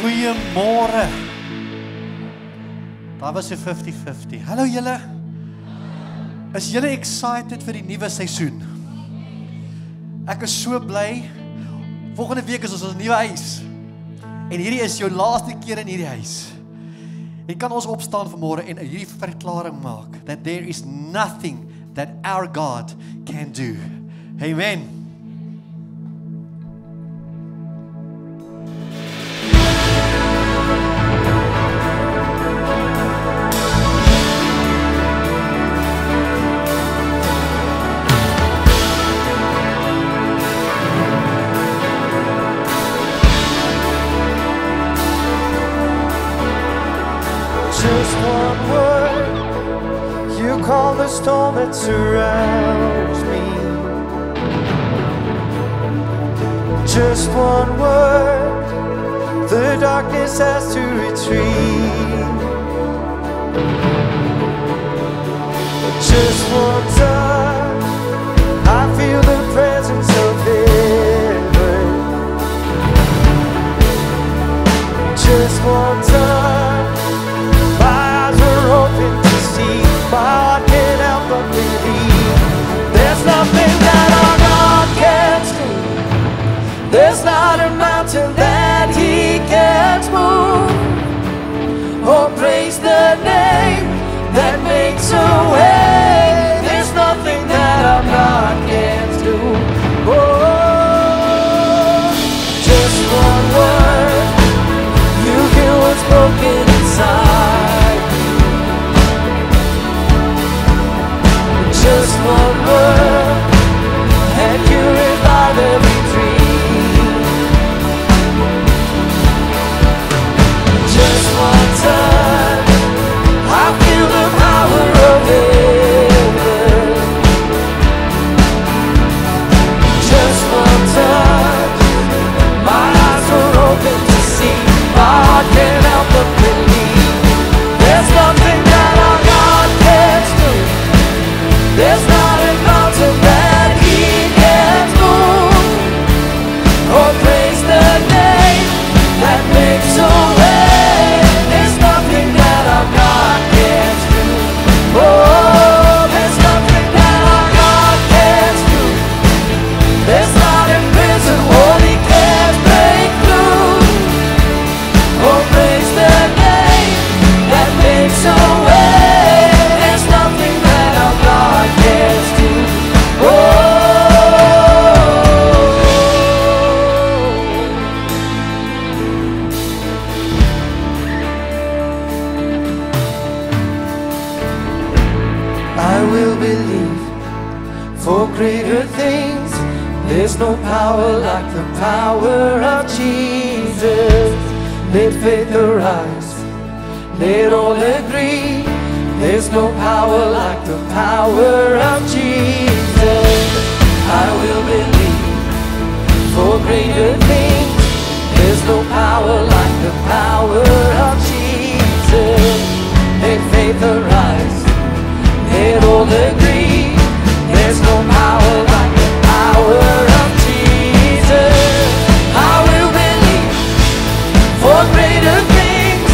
Goeiemôre. Daar was 'n 50-50. Hallo julle. Is julle excited vir die nuwe seisoen? Ek is so bly. Volgende week is ons in 'n nuwe huis. En hierdie is jou laaste keer in hierdie huis. En kan ons opstaan vanmôre en hierdie verklaring maak that there is nothing that our God can do. Amen. Just one word, you calm the storm that surrounds me. Just one word, the darkness has to retreat. Just one touch, I feel the presence of heaven. Just one touch, open to see, my heart can't help but believe. There's nothing that our God can't do. There's not a mountain that He can't move. Oh, praise the name that makes a way. There's nothing that our God can't do. Oh, just one word, you hear what's broken inside. Just one word, and you revive every dream. Just one touch, I feel the power of heaven. Just one touch, my eyes are open to see. My heart can't help but believe. There's nothing that our God can't do. There's not a mountain that He can't move. Oh, praise the name that makes a way. There's nothing that our God can't do. Oh, there's nothing that our God can't do. There's not a prison wall He can't break through. Oh, praise the name that makes a way. There's nothing that our God can't do. Oh, I will believe for greater things. There's no power like the power of Jesus. Let faith arise, let all agree. There's no power like the power of Jesus. I will believe for greater things. There's no power like the power of Jesus. Let faith arise, let all agree. There's no power like the power of Jesus. I will believe for greater things.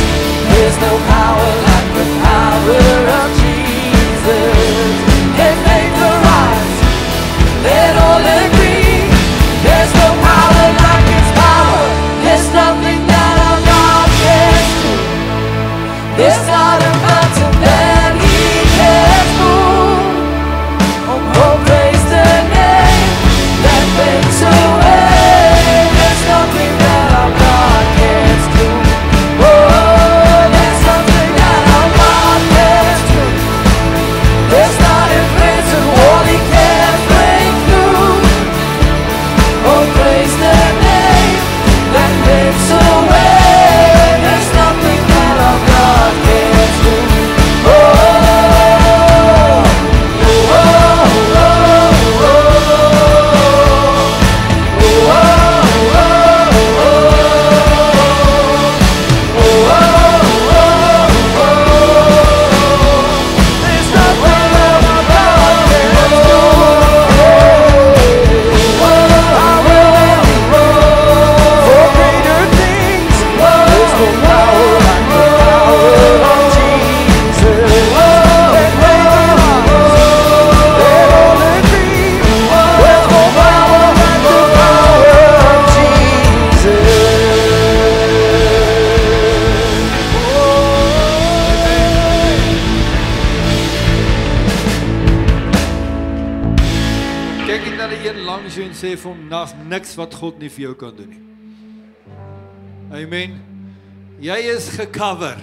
There's no power like the power of Jesus. Let faith arise, let all agree. There's no power like His power. There's nothing that our God can't do. There's not a mountain that He can't move. en dat die een langs jou en sê vir hom, daar's niks wat God nie vir jou kan doen nie. Amen. Jy is gecover.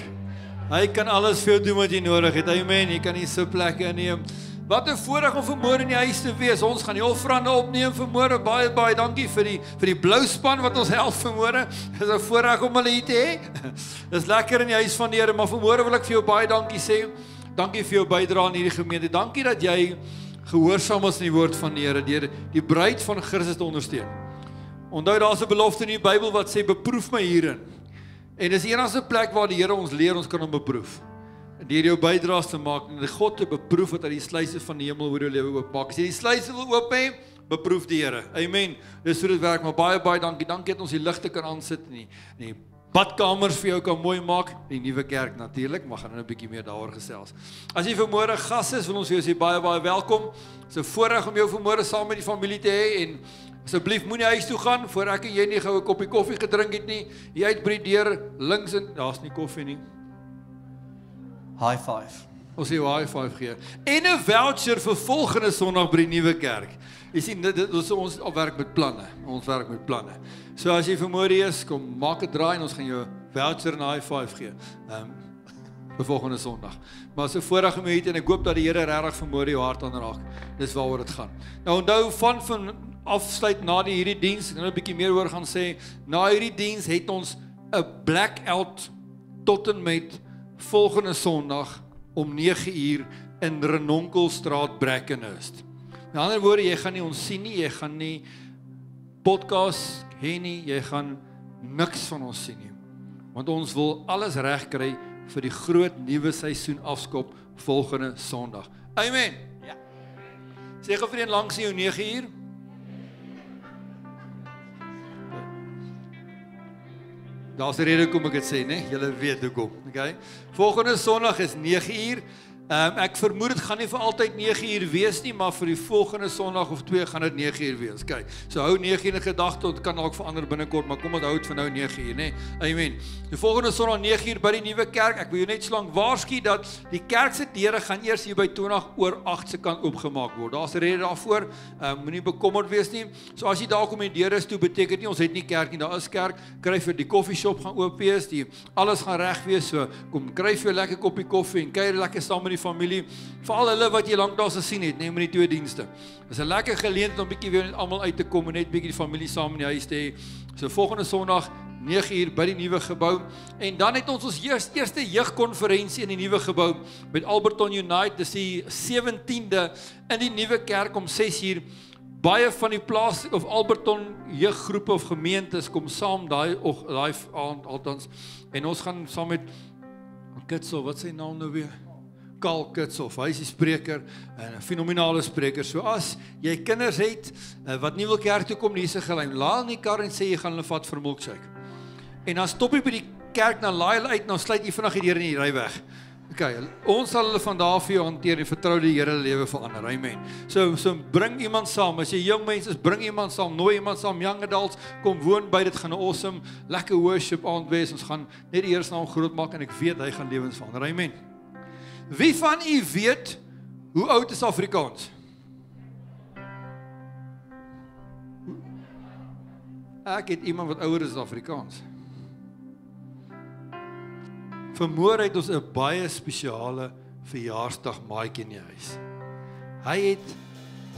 Hy kan alles vir jou doen wat jy nodig het. Amen. Jy kan nie sy plekke inneem. Wat 'n voorreg om vanmôre in die huis te wees. Ons gaan die offerande opneem vanmôre. Baie dankie vir die blou span wat ons help vanmôre. Dis 'n voorreg om hulle hier te hê. Dis lekker in die huis van die Here, maar vanmôre wil ek vir jou baie dankie sê. Dankie vir jou bydrae aan hierdie gemeente. Dankie dat jy gehoorsaam is aan die woord van die Here deur die bruid van Christus te ondersteun. Onthou daar's 'n belofte in die Bybel wat sê beproef my hierin. En dis die enigste plek waar die Here ons leer ons kan hom beproef. Deur jou bydraes te maak en die God te beproef wat hy die sluise van die hemel oor jou lewe oopmaak. As jy die sluise wil oop hê, beproef die Here. Amen. Dis hoe dit werk, maar baie dankie. Dankie dat ons die ligte kan aansit en die badkamers vir jou kan mooi maak. Die nuwe kerk natuurlik, maar gaan nou 'n bietjie meer daaroor gesels. As jy vanmôre gas is, wil ons vir jou sê baie welkom. Dis 'n voorreg om jou vanmôre saam met die familie te hê en asseblief moenie huis toe gaan voor ek en jy nie gou 'n koppie koffie gedrink het nie. Jy uit by die deur links en daar's nie koffie nie. High five. Ons sê high five gee. En 'n voucher vir volgende Sondag by die nuwe kerk. Jy sien dit is ons werk met planne. Ons werk met planne. So as jy vanmôre is, kom maak 'n draai en ons gaan jou 'n voucher en 'n high five gee. Vir volgende Sondag. Maar so voorreg om hier en ek hoop dat die Here regtig vanmôre jou hart aanraak. Dis waaroor dit gaan. Nou onthou van afsluit na hierdie diens, ek gaan 'n bietjie meer oor gaan sê. Na hierdie diens het ons 'n blackout tot en met volgende Sondag om 9:00 in Renonkelstraat, Brackenhurst. Met ander woorde, jy gaan nie ons sien nie, jy gaan nie podcast hê nie, jy gaan niks van ons sien nie. Want ons wil alles reg kry vir die groot nuwe seisoen afskop volgende Sondag. Amen. Ja. Sê gou vir een langs jou 9:00. Daar's 'n rede hoekom ek dit sê, né? Julle weet hoekom, okay? Volgende Sondag is 9:00. Ek vermoed dit gaan nie vir altyd 9:00 wees nie, maar vir die volgende Sondag of 2 gaan dit 9:00 wees. Okay. So hou 9:00 in gedagte, dit kan dalk verander binnekort, maar kom ons hou dit vir nou 9:00, né? Amen. Die volgende Sondag 9:00 by die nuwe kerk. Ek wil jou net so lank waarsku dat die kerk se deure gaan eers hier by 20:08 se kant oopgemaak word. Daar's 'n rede daarvoor. Moenie bekommerd wees nie. So as jy daar kom en die deure is toe, beteken nie ons het nie kerk nie. Daar is kerk. Kry vir die koffieshop gaan oop wees, alles gaan reg wees. So kom kry vir 'n lekker koppie koffie en kuier lekker saam met die familie, veral hulle wat jy lank daar gesien het, met die 2 dienste. Dis 'n lekker geleentheid om bietjie weer net almal uit te kom en net bietjie die familie saam in die huis te hê. So volgende Sondag 9:00 by die nuwe gebou en dan het ons eerste jeugkonferensie in die nuwe gebou met Alberton Unite. Dis die 17de in die nuwe kerk om 6:00. Baie van die plaas of Alberton jeuggroepe of gemeentes kom saam daai aand althans en ons gaan saam met Kitsel, wat sy naam nou weer? Karl Kitshoff, hy is die spreker, 'n fenominale spreker. So as jy kinders het wat nie wil kerk toe kom nie, is 'n gelein. Laai in die kar en sê jy gaan hulle vat vir milkshake. En dan stop jy by die kerk, dan laai hulle uit, dan sluit jy vinnig die deur in die ry weg. Okay, ons sal hulle van daar vir jou hanteer en vertrou die Here lewe verander. Amen. So bring iemand saam. As jy jong mense is, bring iemand saam, nooi iemand saam, young adults, kom woon by, dit gaan 'n awesome, lekker worship aand wees. Ons gaan net die Here se naam groot maak en ek weet hy gaan lewens verander. Amen. Wie van u weet hoe oud is Afrikaans? Ek het iemand wat ouer is as Afrikaans. Vanmôre het ons 'n baie spesiale verjaarsdag maatjie in die huis. Hy het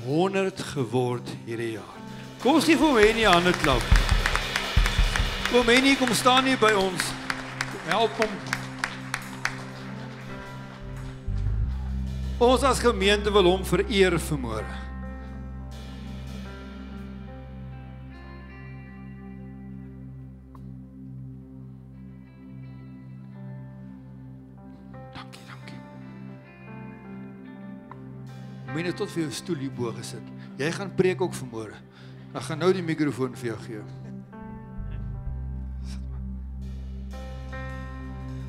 100 geword hierdie jaar. Kom ons gee vir hom 'n hande klap. Kom Henny, kom staan hier by ons. Help hom. Ons as gemeente wil hom vereer vanmôre. Dankie. Moet net tot vir jou stoel hier bo gesit. Jy gaan preek ook vanmôre. Ek gaan nou die mikrofoon vir jou gee.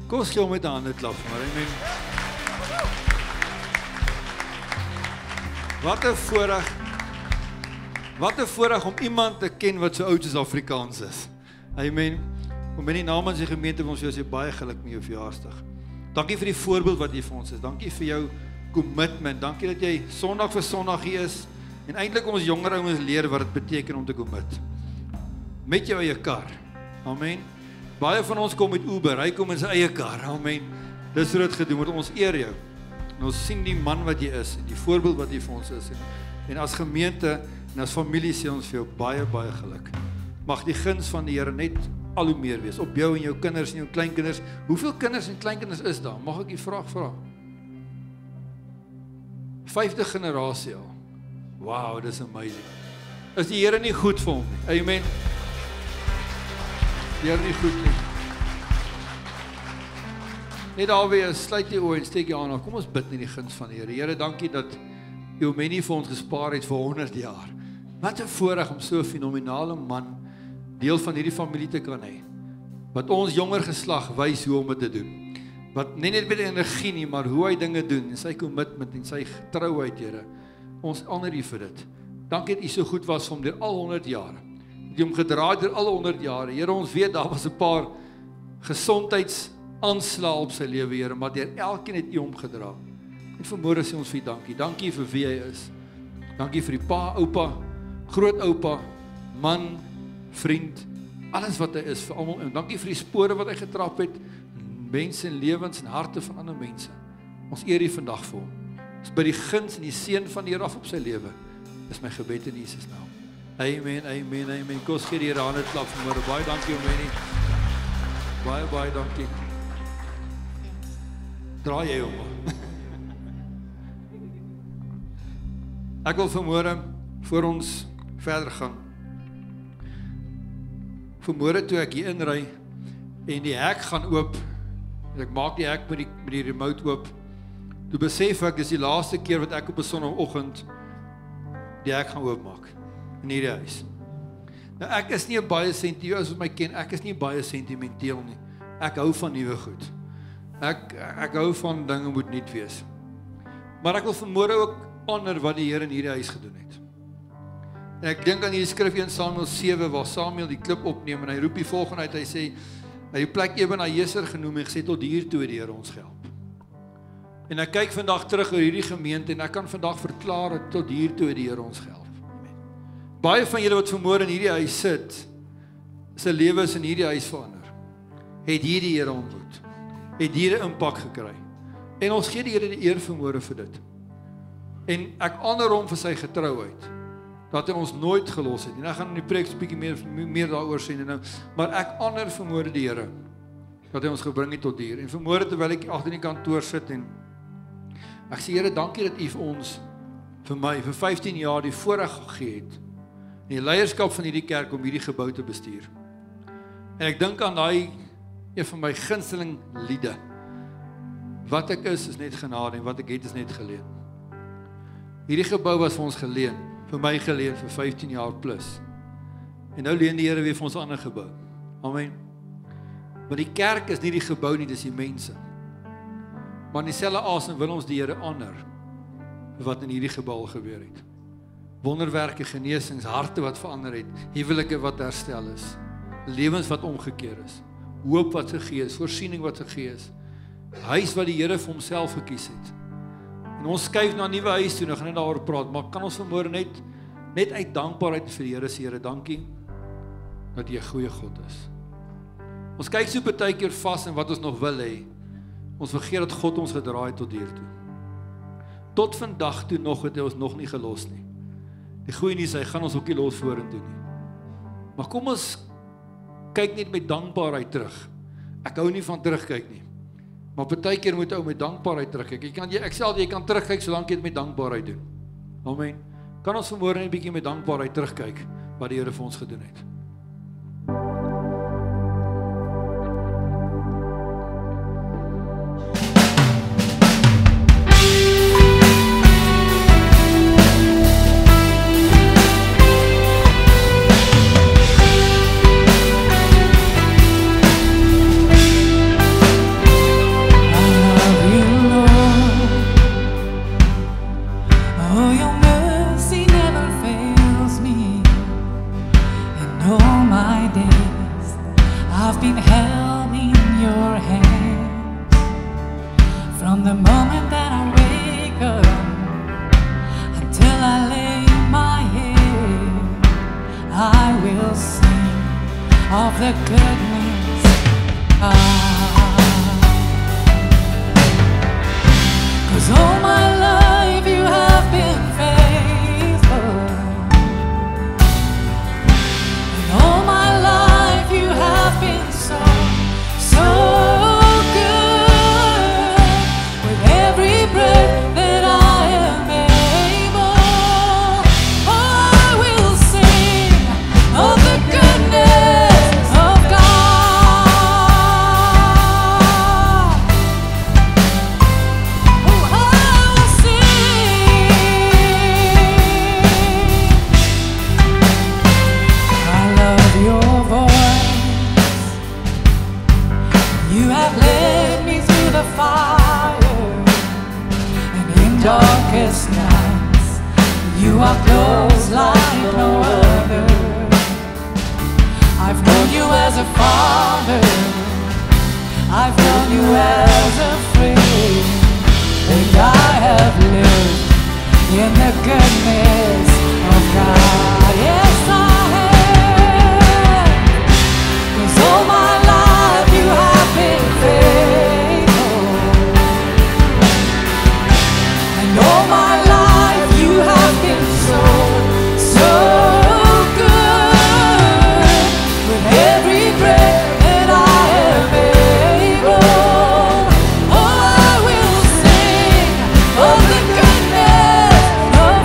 Kom ons gee hom met 'n hande klap, maar amen. Wat 'n voorreg om iemand te ken wat so oud as Afrikaans is. Amen. Om in die naam van die gemeente wil ons jou sê baie geluk met jou verjaarsdag. Dankie vir die voorbeeld wat jy vir ons is. Dankie vir jou commitment. Dankie dat jy Sondag vir Sondag hier is. En eintlik ons jonger ouens leer wat dit beteken om te commit. Met jou eie kar. Amen. Baie van ons kom met Uber, hy kom in sy eie kar. Amen. Dis hoe dit gedoen word. Ons eer jou. En ons sien die man wat jy is, en die voorbeeld wat jy vir ons is. En as gemeente en as familie sê ons vir jou baie, baie geluk. Mag die guns van die Here net al hoe meer wees, op jou en jou kinders en jou kleinkinders. Hoeveel kinders en kleinkinders is daar? Mag ek die vraag vra? 5de generasie al. Wow, dis amazing. Is die Here nie goed vir hom nie? Amen. Die Here nie goed nie. Net alweer, sluit die oë en steek jou aan. Kom ons bid in die guns van die Here. Here, dankie dat U my nie vir ons gespaar het vir 100 jaar. Wat 'n voorreg om so 'n fenominale man deel van hierdie familie te kan hê. Wat ons jonger geslag wys hoe om dit te doen. Wat nie net met energie nie, maar hoe hy dinge doen, en sy commitment en sy getrouheid, Here. Ons honor U vir dit. Dankie dat U so goed was vir hom deur al 100 jare. Dat U hom gedra het deur al 100 jare. Here, ons weet daar was 'n paar gesondheidsaanslae op sy lewe, Here, maar deur elkeen het U hom gedra. En vanmôre sê ons vir U dankie. Dankie vir wie hy is. Dankie vir die pa, oupa, grootoupa, man, vriend, alles wat hy is vir almal. En dankie vir die spore wat hy getrap het, mense en lewens en harte van ander mense. Ons eer U vandag vir hom. Ons by die guns en die seën van die Here af op sy lewe. Dis my gebed in Jesus naam. Amen, amen, amen. Kom ons gee die Here 'n hande klap vanmôre. Baie dankie Omeni. Baie dankie. Draai jy hom. Ek wil vanmôre, voor ons verder gaan, vanmôre toe ek hier inry, en die hek gaan oop, en ek maak die hek met die remote oop, toe besef ek, dis die laaste keer wat ek op 'n sonnaandoggend die hek gaan oopmaak, in hierdie huis. Nou ek is nie baie sentimenteel, as wat my ken, ek is nie baie sentimenteel nie, ek hou van nuwe goed, ek hou van dinge moet nuut wees, maar ek wil vanmôre ook honor wat die Here in hierdie huis gedoen het. En ek dink aan hierdie skrif 1 Samuel 7, waar Samuel die klip opneem, en hy roep die volgende uit, hy sê, hy het die plek Ebenezer genoem, en gesê, tot hier toe het die Here ons gehelp. En ek kyk vandag terug oor hierdie gemeente, en ek kan vandag verklaar, tot hier toe het die Here ons gehelp. Baie van julle wat vanmôre in hierdie huis sit, se lewens in hierdie huis verander, het hier die Here ontmoet, het hier 'n impak gekry, en ons gee die Here die eer vanmôre vir dit. En ek honor hom vir sy getrouheid, dat hy ons nooit gelos het. En ek gaan in die preek 'n bietjie meer daaroor sê nou, maar ek honor vanmôre die Here, dat hy ons gebring het tot hier. En vanmôre terwyl ek agter in die kantoor sit, en ek sê Here, dankie dat U vir ons, vir my, vir 15 jaar die voorreg gegee het, en die leierskap van hierdie kerk om hierdie gebou te bestuur. En ek dink aan daai een van my gunsteling liede. Wat ek is net genade, en wat ek het is net geleen. Hierdie gebou was vir ons geleen, vir my geleen vir 15 jaar plus. En nou leen die Here weer vir ons 'n ander gebou. Amen. Maar die kerk is nie die gebou nie, dis die mense. Maar in dieselfde asem wil ons die Here honor vir wat in hierdie gebou gebeur het. Wonderwerke, genesings, harte wat verander het, huwelike wat herstel is, lewens wat omgekeer is, hoop wat gegee is, voorsiening wat gegee is, huis wat die Here vir homself gekies het. En ons skuif na 'n nuwe huis toe, nou gaan net daaroor praat, maar kan ons vanmôre net uit dankbaarheid vir die Here sê, Here, dankie dat U 'n goeie God is. Ons kyk so baie keer vas in wat ons nog wil hê. Ons vergeet dat God ons gedraai het tot hier toe. Tot vandag toe nog het hy ons nog nie gelos nie. Die goeie nuus, hy gaan ons ook nie los vorentoe nie. Maar kom ons kyk net met dankbaarheid terug. Ek hou nie van terugkyk nie. Maar baie keer moet ou met dankbaarheid terugkyk. Jy kan terugkyk solank jy dit met dankbaarheid doen. Amen. Kan ons vanmôre net 'n bietjie met dankbaarheid terugkyk wat die Here vir ons gedoen het. Oh, your mercy never fails me, and of the goodness of God. 'Cause all my life you have been faithful, and all my life you have been so, so good. With every breath that I am able, I will sing of the goodness of God. Oh, I will sing. I love your voice. You have led me through the fire, and in darkest nights, you are close like no other. I've known you as a father, I've known you as a friend, and I have lived in the goodness of God. Yes, I have. 'Cause all my life you have been faithful, and all my life you have been so, so good. With every breath that I am able, oh, I will sing of the goodness of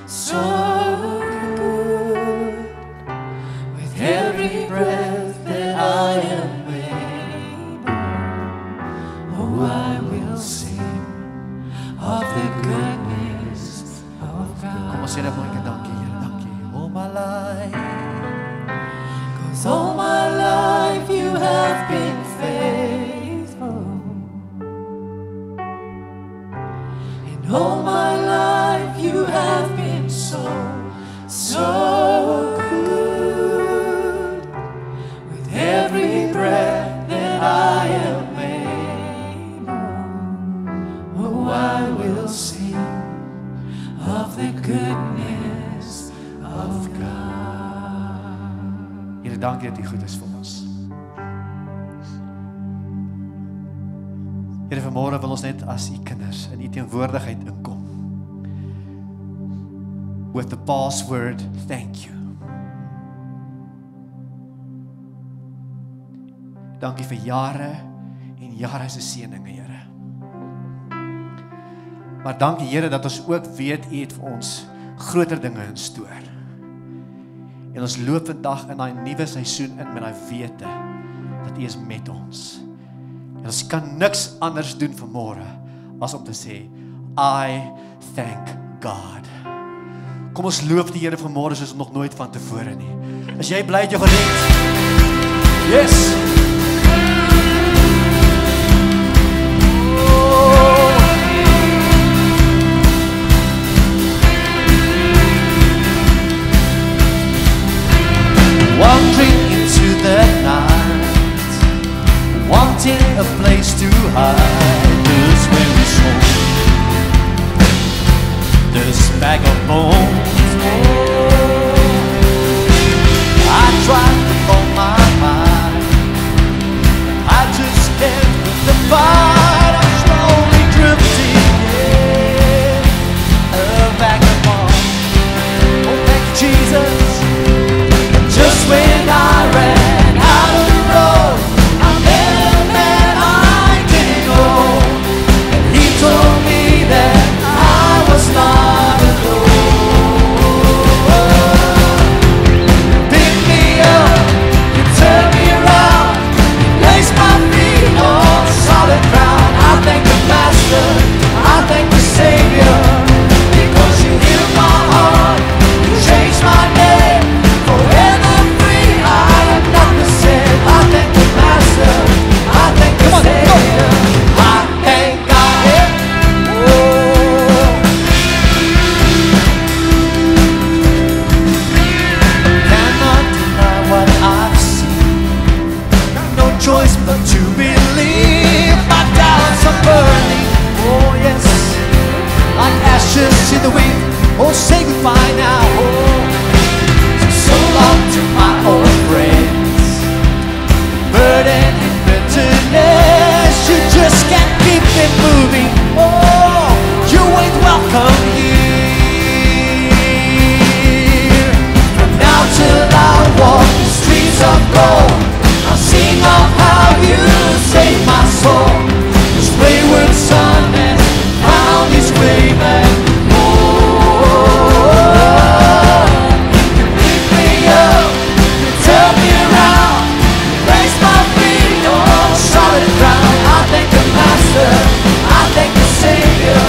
so good. With every breath that I am able, oh, I will sing of the goodness of God. Kom ons sê dit mooi, dankie Here, dankie. All my life. 'Cause all my life you have been faithful. And all my life you have been so good. With every breath that I am able, oh, I will sing of the goodness of God. Here, dankie dat U goed is vir ons. Here, vanmôre wil ons net as U kinders in U teenwoordigheid inkom. With the password, thank you. Dankie vir jare en jare se seëninge, Here. Maar dankie Here dat ons ook weet U het vir ons groter dinge in stoor. En ons loop vandag in daai nuwe seisoen in met daai wete dat U is met ons. En ons kan niks anders doen vanmôre as om te sê, I thank God. Kom ons loof die Here vanmôre soos nog nooit van tevore nie. As jy bly het jou gered. Yes. Wandering into the night, wanting a place to hide this weary soul, this bag of bones. I tried to calm my mind, I just can't with the fight. I'm slowly drifting, a vagabond. Oh, thank you, Jesus. Just when I ran out of the road, I met a man I didn't know, and he told me that I was not alone. Pick me up, you turn me around, you place my feet on solid ground. I thank the Master, I thank the Savior, because you healed my heart, you changed my name forever. I thank the Master, I thank the Savior, I thank God. Oh, cannot deny what I've seen. No choice but to believe. My doubts are burning. Oh yes, like ashes in the wind. Oh, say goodbye now. Oh, so long to my old friends. Burden and bitterness, you just can't keep it moving. Oh, you ain't welcome here. From now till I walk the streets of gold, I'll sing of how you saved my soul. This wayward son has found his way back home. You pick me up, you turn me around, solid ground. I thank the Master, I thank the Savior,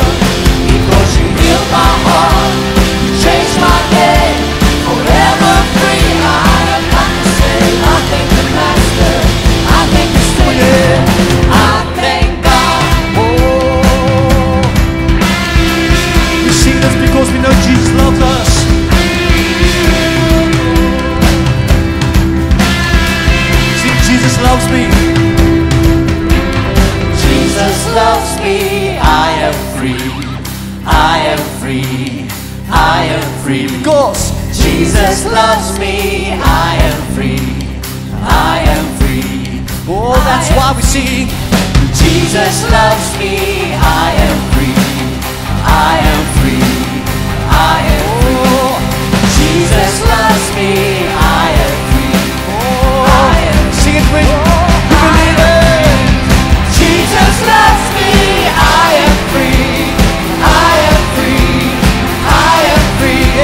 because you healed my heart, you changed my name, forever free. I have got to say, I thank the Master, I thank the Savior, I thank God. Oh, we sing this because we know Jesus loves us. Sing, Jesus loves me. Jesus loves me, I am free, I am free, I am free. Because Jesus loves me, I am free, I am free. Oh, that's why we sing. Jesus loves me, I am free, I am free, I am free. Jesus loves me, I am free, I am free. Sing it with me. Jesus loves me, I am free, I am free, I am free.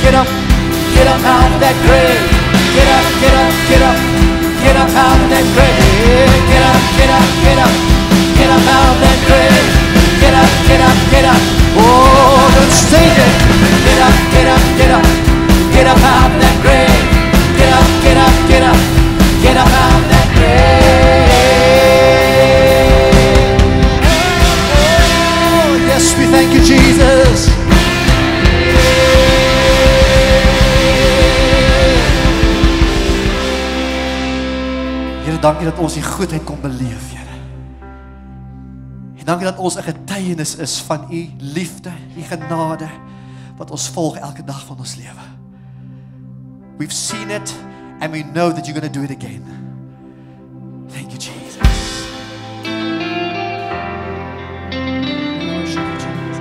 get up, get up out of that grave. Get up, get up, get up, get up out of that grave. Get up, get up, get up, get up out of that grave. Get up, get up, get up. Oh, don't stay there. Get up, get up, get up, get up out of that grave. Get up, get up, get up, get up out of that grave. Oh, yes, we thank you, Jesus. Here, dankie dat ons die goedheid kon beleef, Here. En dankie dat ons 'n getuienis is van u liefde, u genade wat ons volg elke dag van ons lewe. We've seen it and we know that you're going to do it again. Thank you, Jesus. Worship you, Jesus.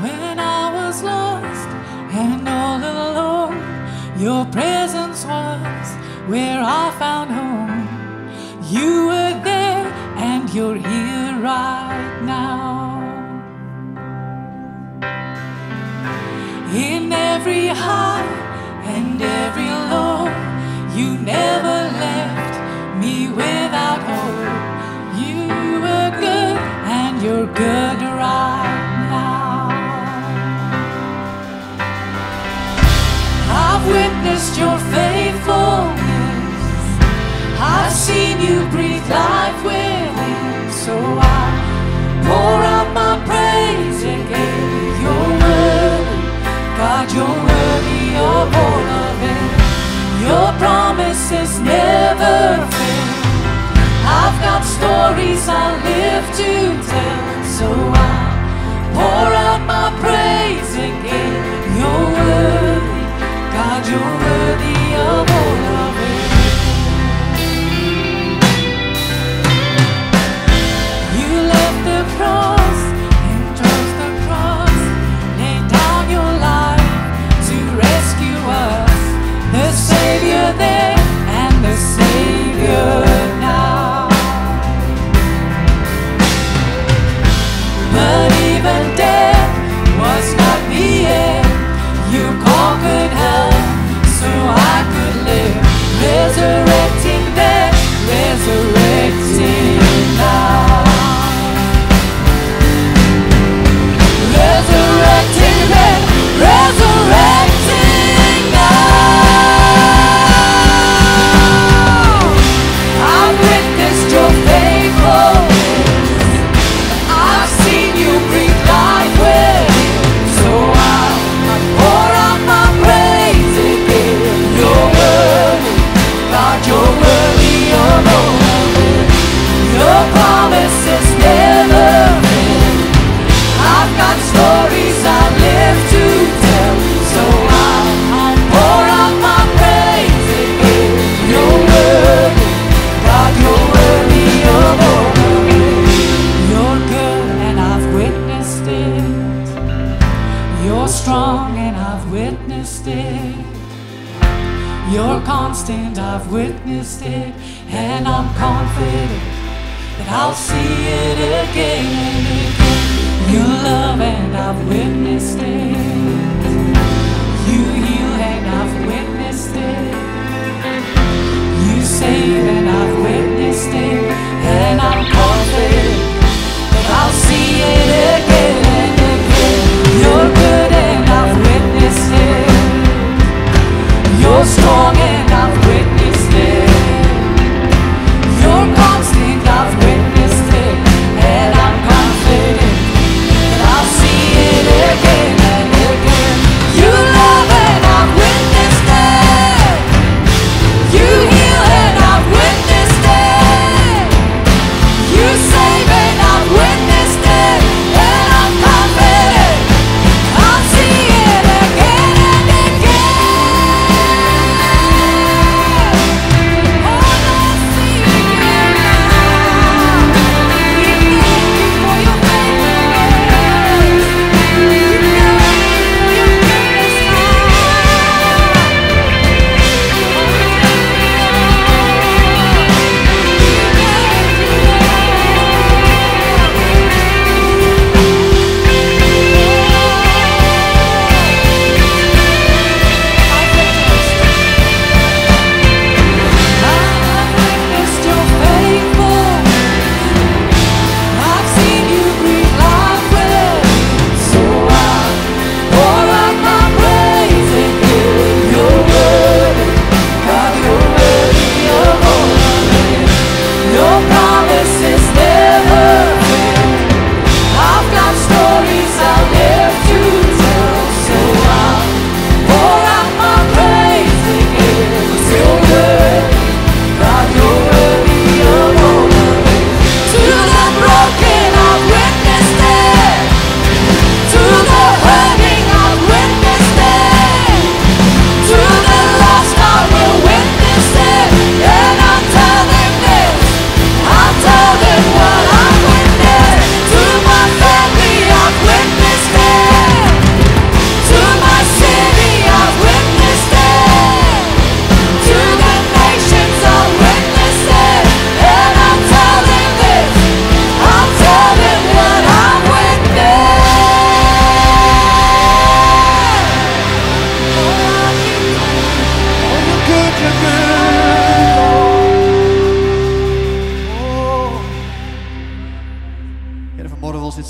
When I was lost and all alone, your presence was where I found home. You were there and you're here right now. In every high and every low, you never left me without hope. You were good and you're good right now. I've witnessed your faithfulness. I've seen you breathe life within, so I pour out my praise again. You're worthy, God, you're worthy of all of it. Your promises never fail. I've got stories I live to tell, so I pour out my praise again. You're worthy, God, you're worthy of all of it. Cross and towards the cross, lay down your life to rescue us. The Savior there and the Savior now. But even death was not the end. You conquered hell so I could live. Resurrecting death, resurrecting now. Resurrecting death, resurrecting now. I've witnessed your faithfulness. I've seen you breathe life within, so I'll pour out my praise again. You're worthy, God, you're worthy of all of it. Your promises never fail. I've got stories I live to tell, so I'll pour out my praise again. You're worthy, God, you're worthy of all of it. You're good and I've witnessed it. You're strong and I've witnessed it. You're constant, I've witnessed it. And I'm confident that I'll see it again and again. You love and I've witnessed it. You heal and I've witnessed it. You save and I've witnessed it. And I'm confident that I'll see it again and again. You're good and I've witnessed it. You're strong and I've witnessed it. You're constant, I've witnessed it. And I'm confident I'll see it again and again.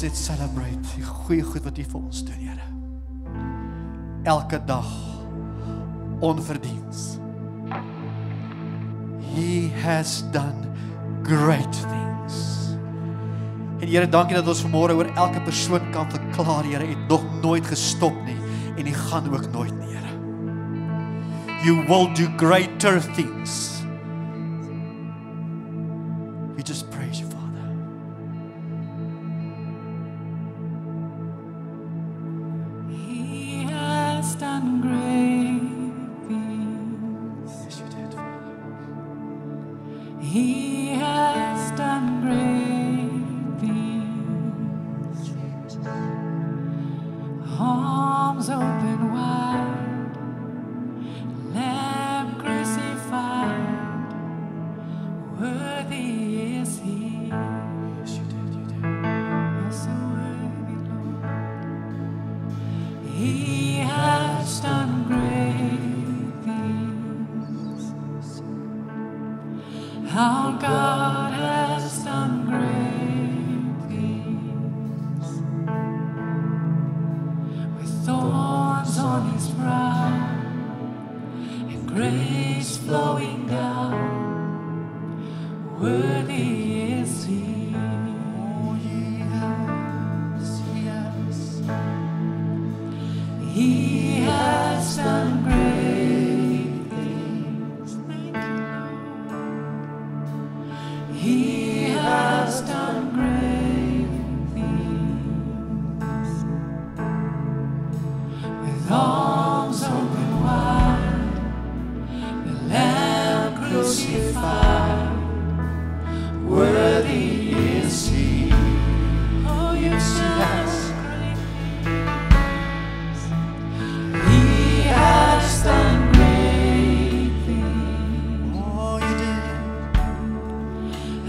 net celebrate die goeie goed wat U vir ons doen, Here. Elke dag onverdiens. He has done great things. En Here, dankie dat ons vanmôre oor elke persoon kan verklaar, Here, het nog nooit gestop nie en U gaan ook nooit nie, Here. You will do greater things. We just praise You, Father. He has done great things. Yes, You did, Father. He has done great things. Arms open wide, Lamb crucified, worthy is He. Yes, You did, You did. You're so worthy, Lord. He has done great things. Our God has done great things. With thorns on His brow and grace flowing down, worthy is He. Oh, yes, yes. He has done great things. Thank You, Lord. He has done great things. With arms open wide, the Lamb crucified, worthy is He. Oh, You Yes. He has done great things. Oh, You did.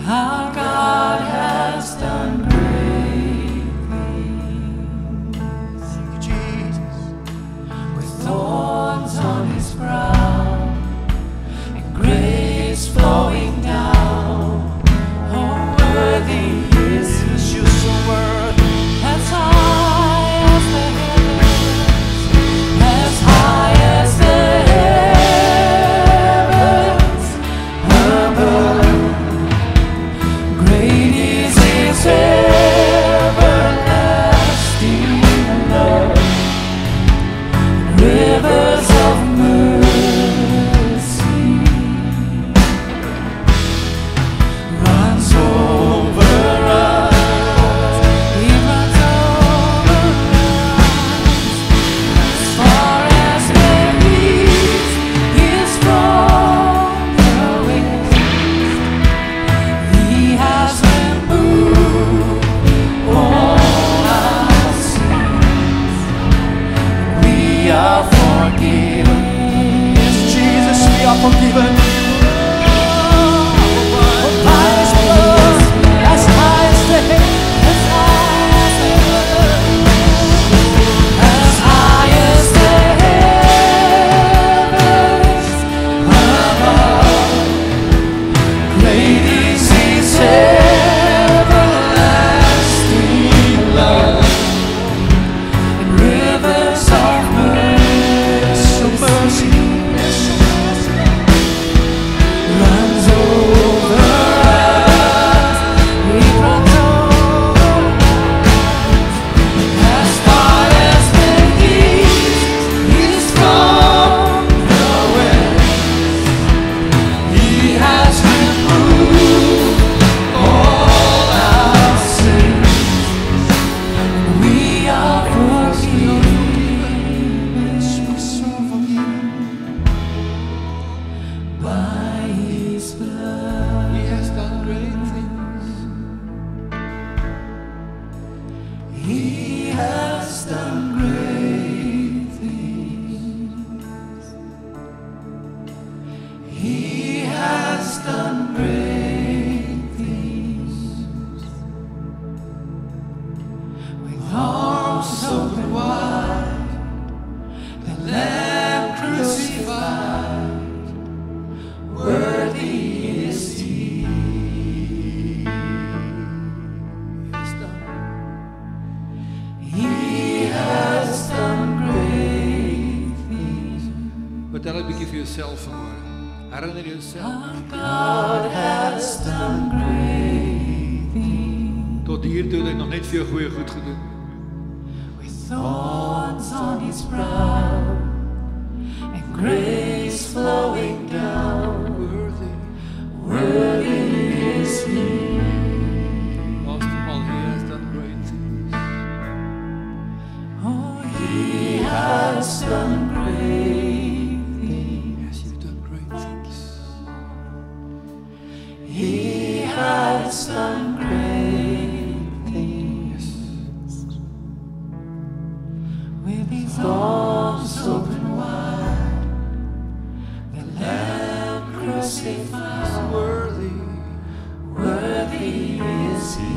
Our God has done great things. Thank You, Jesus. With thorns on His brow and grace flowing down, oh, worthy is He. You're so worthy. As high as the heavens, as high as the heavens above, great is His everlasting love. Rivers of mercy runs over us. He runs over us as far as the east is from the west. He has removed all our sins. We are forgiven. Yes, Jesus, we are forgiven. By His blood, as high as the heavens, as high as the heavens above, great is His everlasting love, and rivers of mercy runs over us. He runs over us as far as the east is from the west. He has removed all our sins. We are forgiven. We're so forgiven. By His blood. He has done great things. He has done great things. He has done great things. With arms open wide, the Lamb crucified, jouself vanmôre. Herinner jouself. God has done great things. Tot hier toe het hy nog net vir jou goeie goed gedoen. With thorns on his brow and grace flowing down. Worthy is he. Last of all, he has done great things. Oh, he has done great things. Yes, you've done great things. He has done great things. With his arms open wide, the Lamb crucified. Worthy is he.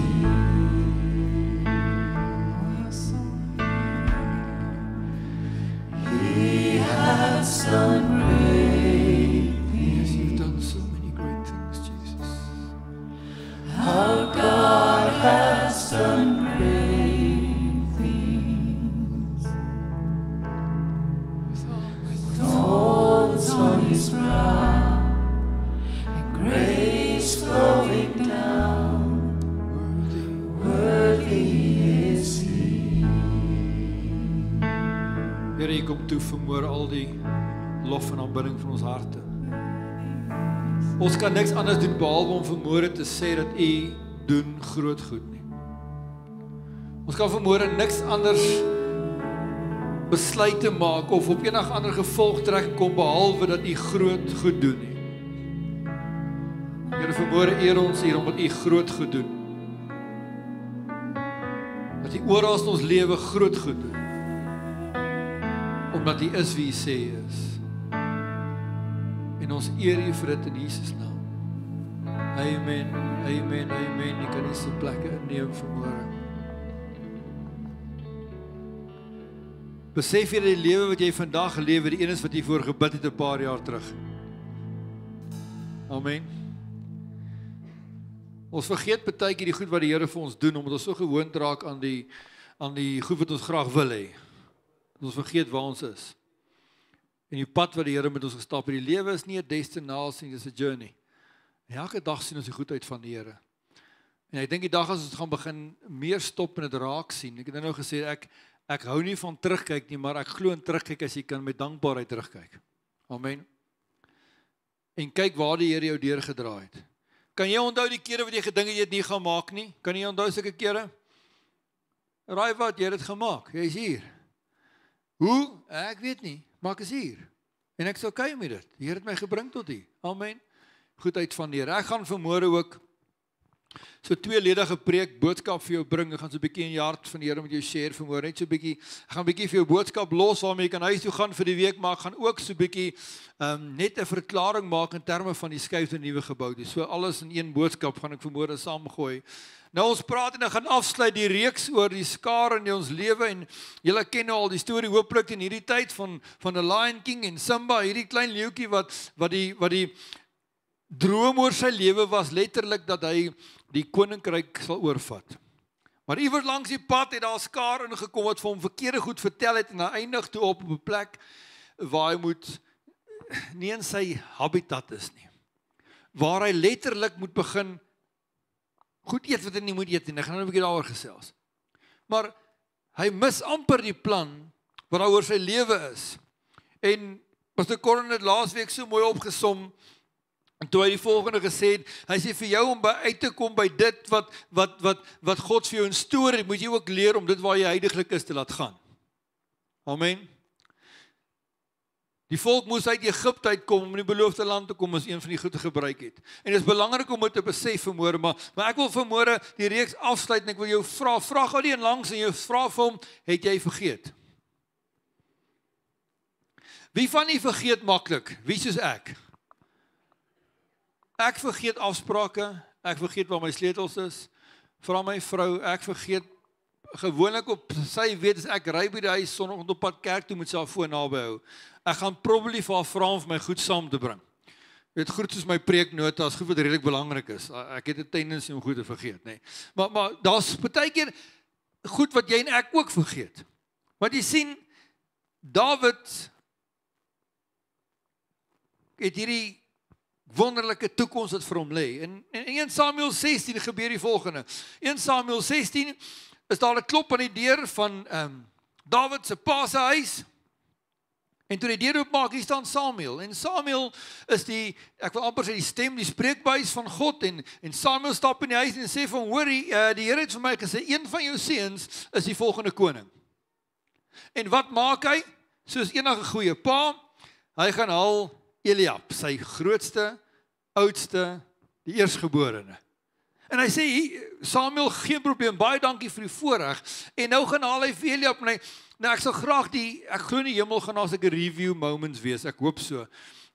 He has done great things. Yes, you've done so many great things, Jesus. Our God has done great things. With thorns on his brow and grace flowing down. Worthy is he. Here, hier kom toe vanmôre al die lof en aanbidding van ons harte. Ons kan niks anders doen behalwe om vanmôre te sê dat U doen groot goed nie. Ons kan vanmôre niks anders besluite maak of op enige ander gevolgtrekking kom behalwe dat U groot goed doen nie. Here, vanmôre eer ons hier omdat U groot goed doen. Dat U oral in ons lewe groot goed doen. Omdat U is wie U sê U is. En ons eer U vir dit in Jesus naam. Amen, amen, amen. U kan nie se plekke inneem vanmôre. Besef jy die lewe wat jy vandag lewe, die een is wat jy voor gebid het 'n paar jaar terug. Amen. Ons vergeet baie keer die goed wat die Here vir ons doen, omdat ons so gewoond raak aan die goed wat ons graag wil hê. Ons vergeet waar ons is. En die pad wat die Here met ons gestap het, die lewe is nie 'n destinasie, dit is 'n journey. En elke dag sien ons die goedheid van die Here. En ek dink die dag as ons gaan begin meer stop en dit raak sien. Ek het nou gesê ek hou nie van terugkyk nie, maar ek glo in terugkyk as jy kan met dankbaarheid terugkyk. Amen. En kyk waar die Here jou deurgedraai het. Kan jy onthou die kere wat jy gedink het jy het nie gaan maak nie? Kan jy onthou sulke kere? Raai wat, jy het dit gemaak. Jy is hier. Hoe? Ek weet nie, maar ek is hier. En ek is okay met dit. Die Here het my gebring tot hier. Amen. Goedheid van die Here. Ek gaan vanmôre ook so tweeledige preek boodskap vir jou bring. Ek gaan so 'n bietjie in die hart van die Here met jou share vanmôre. Net so 'n bietjie, ek gaan 'n bietjie vir jou boodskap los waarmee jy kan huis toe gaan vir die week, maar ek gaan ook so 'n bietjie net 'n verklaring maak in terme van die skuif en nuwe gebou. So alles in een boodskap gaan ek vanmôre saamgooi. Nou ons praat en ek gaan afsluit die reeks oor die skare in ons lewe en julle ken nou al die storie hooplik in hierdie tyd van The Lion King en Simba, hierdie klein leeuetjie wat die droom oor sy lewe was letterlik dat hy die koninkryk sal oorvat. Maar iewers langs die pad het daar skare ingekom wat vir hom verkeerde goed vertel het en hy eindig toe op 'n plek waar hy moet nie in sy habitat is nie. Waar hy letterlik moet begin goed eet wat hy nie moet eet nie. Ek gaan nou 'n bietjie daaroor gesels. Maar hy mis amper die plan wat daar oor sy lewe is. En Pastor Corin het laasweek so mooi opgesom. En toe hy die volgende gesê het, hy sê vir jou om uit te kom by dit wat God vir jou instoor het, moet jy ook leer om dit waar jy heiliglik is te laat gaan. Amen. Die volk moes uit Egipte uitkom om in die beloofde land te kom as een van die goed te gebruik het. En dit is belangrik om dit te besef vanmôre, maar ek wil vanmôre die reeks afsluit en ek wil jou vra gou die een langs en jou vra vir hom, het jy vergeet? Wie van u vergeet maklik? Wie soos ek? Ek vergeet afsprake, ek vergeet waar my sleutels is, vra my vrou, ek vergeet gewoonlik op sy weet as ek ry by die huis sonoggend op pad kerk toe met sy foon naby hou. Ek gaan probably vir haar vra om vir my goed saam te bring. Jy weet, goed soos my preeknota, is goed wat redelik belangrik is. Ek het 'n tendensie om goed te vergeet, nê. Maar daar's baie keer goed wat jy en ek ook vergeet. Want jy sien, Dawid het hierdie wonderlike toekoms wat vir hom lê. En in 1 Samuel 16 gebeur die volgende. 1 Samuel 16 is daar 'n klop aan die deur van Dawid se pa se huis. En toe die deur oopmaak, hier staan Samuel. En Samuel is ek wil amper sê die stem, die spreekbuis van God. En Samuel stap in die huis en sê van, hoor, die Here het vir my gesê, een van jou seuns is die volgende koning. En wat maak hy? Soos enige goeie pa, hy gaan haal Eliab, sy grootste, oudste, die eersgeborene. En hy sê, Samuel, geen probleem, baie dankie vir die voorreg. En nou gaan haal hy vir Eliab, en nou ek sal graag ek glo in die hemel gaan daar 'n review moments wees, ek hoop so.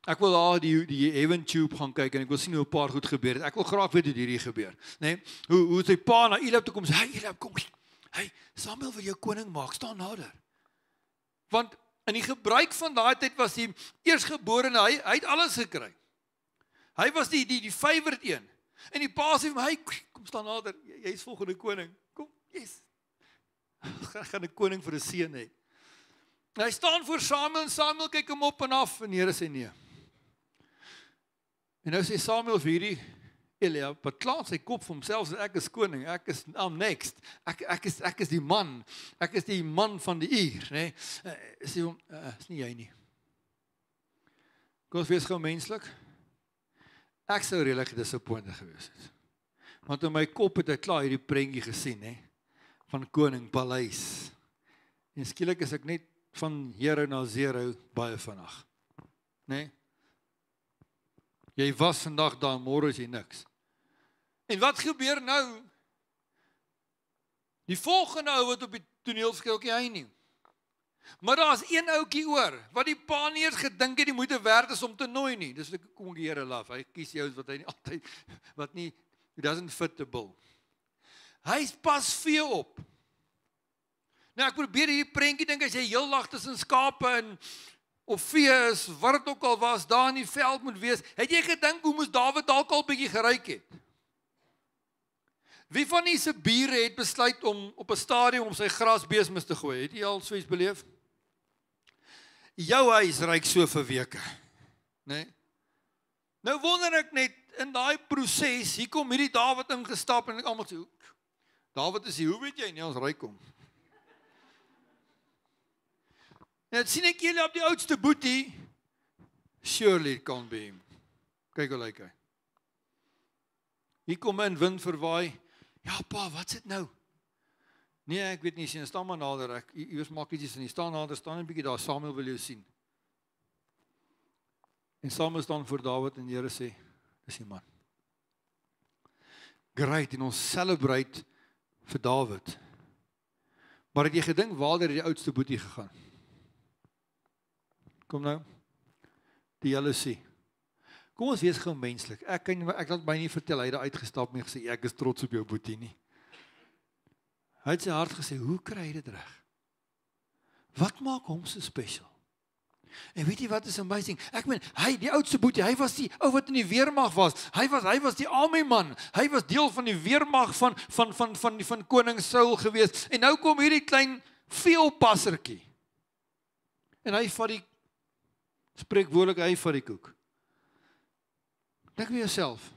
Ek wil daar die Heaven Tube gaan kyk, en ek wil sien hoe 'n paar goed gebeur het. Ek wil graag weet hoe hierdie gebeur. Nee? Hoe sy pa na Eliab toe kom, sê, hey Eliab, kom, hey, Samuel wil jou koning maak, staan nader. Want in die gebruik van daai tyd was die eersgeborene, hy het alles gekry. Hy was die favourite een. En die pa sê vir my, kom staan nader, jy is volgende koning. Kom, yes. Ek gaan 'n koning vir 'n seun hê. Hy staan voor Samuel en Samuel kyk hom op en af en die Here sê nee. En nou sê Samuel vir hierdie Eliab, wat klaar sy kop vir homself, sê ek is koning, I'm next. Ek is die man. Ek is die man van die uur, nê? Sê hom, is nie jy nie. Kom wees gou menslik. Ek sou redelik gedisappointed gewees het. Want in my kop het ek klaar hierdie prentjie gesien, hè, van koning, paleis. En skielik is ek net van hero na zero baie vinnig. Né? Jy was vandag daar, môre is jy niks. En wat gebeur nou? Die volgende ou wat op die toneelskelkie hy nie. Maar daar is een ouetjie oor, wat die pa nie eens gedink het die moeite werd is om te nooi nie. Dis ek kom die Here laf. Hy kies jou wat hy nie altyd, wat nie, he doesn't fit the bill. Hy pas vee op. Nou ek probeer hierdie prentjie dink as jy heel lag tussen skape en of vee is, wat het ook al was, daar in die veld moet wees. Het jy gedink hoe moes Dawid dalk al bietjie geruik het? Wie van die se bure het besluit om op 'n stadium om sy grasbeesmis te gooi? Het jy al so iets beleef? Jou huis ruik so vir weke, né? Nou wonder ek net in daai proses, hier kom hierdie Dawid ingestap en ek almal sê, Dawid is hier, hoe weet jy nie ons ruik hom? En het sien ek julle op die oudste boetie, surely it can't be him. Kyk hoe lyk hy. Hier kom in wind verwaai. Ja pa, wat's dit nou? Nee, ek weet nie, sien, staan maar nader, eers maak iets en jy staan nader, staan 'n bietjie daar, Samuel wil jou sien. En Samuel staan voor Dawid en die Here sê, dis die man. Great, en ons celebrate vir Dawid. Maar het jy gedink, waar het die oudste boetie gegaan? Kom nou, die jaloesie. Kom ons wees gou menslik. Ek laat my nie vertel, hy het daar uitgestap en gesê, ek is trots op jou boetie nie. Hy het sy hart gesê, hoe kry hy dit reg? Wat maak hom so special? En weet jy wat is amazing? Ek meen, die oudste boetie, hy was die ou wat in die weermag was. Hy was die army man. Hy was deel van die weermag van koning Saul gewees. En nou kom hierdie klein veeoppassertjie. En hy vat die spreekwoordelik, hy vat die koek. Dink vir jouself,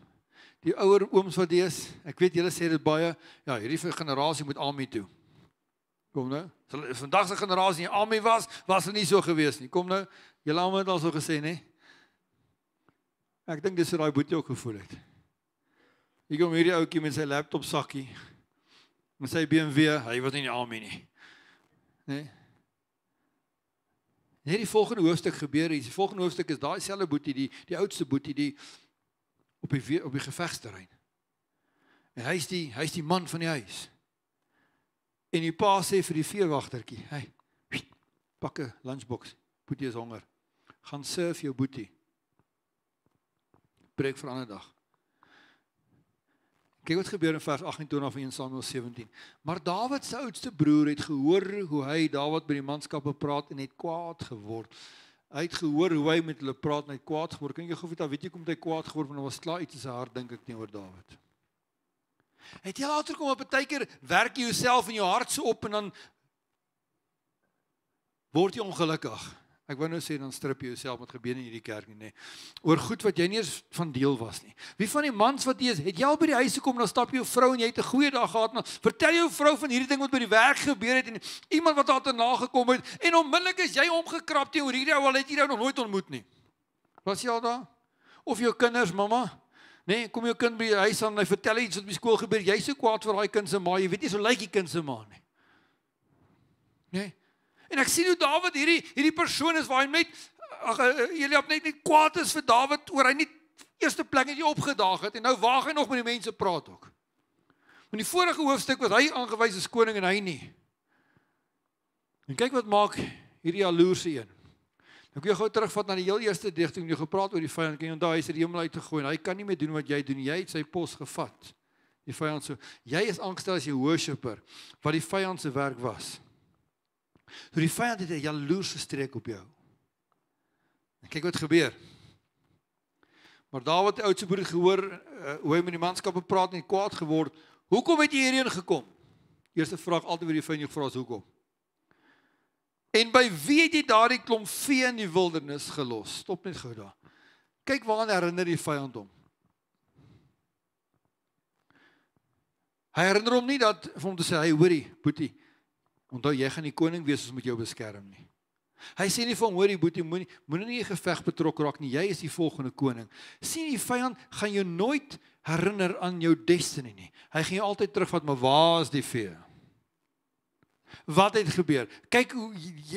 die ouer ooms wat die is, ek weet julle sê dit baie, ja, hierdie generasie moet army toe. Kom nou, vandag se generasie in army was dit nie so gewees nie. Kom nou, julle almal het al so gesê, nee? Ek dink dis hoe daai boetie ook gevoel het. Hier kom hierdie ouetjie met sy laptop sakkie, met sy BMW, hy was nie in die army nie. Nee? Nee, die volgende hoofstuk gebeur hier. Die volgende hoofstuk is daai selfde boetie, die oudste boetie, op die gevegsterrein. En hy is die man van die huis. En die pa sê vir die veewagtertjie, hey, pak 'n lunchbox, boetie is honger. Gaan serve jou boetie. Preek vir 'n ander dag. Kyk wat gebeur in vers 28 van 1 Samuel 17. Maar Dawid se oudste broer het gehoor hoe hy Dawid by die manskappe praat en het kwaad geword. Hy het gehoor hoe hy met hulle praat en hy het kwaad geword. Kan jy gou weet jy kom hy kwaad geword, want daar was klaar iets in sy hart, dink ek nie oor Dawid. Het jy later kom op 'n tydjie werk jy jouself in jou hart so op en dan word jy ongelukkig. Ek wou nou sê, dan strip jy jouself met gebede in hierdie kerk nie, nee. Oor goed wat jy nie eens van deel was nie. Wie van die mans wat jy is, het jy al by die huis gekom, dan stap jou vrou en jy het 'n goeie dag gehad, dan vertel jou vrou van hierdie ding wat by die werk gebeur het, en iemand wat daar te nagekom het, en onmiddellik is jy omgekrap teenoor hierdie ou, al het jy nou nog nooit ontmoet nie. Was jy al daar? Of jou kinders, mamma? Nee, kom jou kind by die huis aan, en hy vertel iets wat by skool gebeur, jy is so kwaad vir daai kind se ma, jy weet nie so lyk die kind se ma nie. Nee. En ek sien hoe Dawid hierdie persoon is waar hy net, Eliab net kwaad is vir Dawid, oor hy nie eerste plek net opgedaag het, en nou waag hy nog met die mense praat ook. In die vorige hoofstuk was hy aangewys as koning en hy nie. En kyk wat maak hierdie jaloerse een. Ek wil jou gou terugvat na die heel eerste digting, jy gepraat oor die vyand, kan jy onthou, hy is uit die hemel uitgegooi, en hy kan nie meer doen wat jy doen, jy het sy pos gevat. Die vyand so, jy is aangestel as jy worshipper, wat die vyand se werk was. So die vyand het 'n jaloerse streek op jou. En kyk wat gebeur. Maar Dawid die oudste broer gehoor, hoe hy met die manskappe praat en kwaad geword, hoekom het jy hierheen gekom? Eerste vraag altyd weer die vyand jou gevra is hoekom? En by wie het jy daardie klomp vee in die wildernis gelos? Stop net gou daar. Kyk waaraan herinner die vyand hom. Hy herinner hom nie dat, vir hom te sê, hey hoorie, boetie, onthou jy gaan die koning wees, ons moet jou beskerm nie. Hy sê nie vir hom, hoorie boetie, moenie nie 'n geveg betrokke raak nie, jy is die volgende koning. Sien, die vyand gaan jou nooit herinner aan jou destiny nie. Hy gaan jou altyd terugvat, maar waar is die vee? Wat het gebeur? Kyk,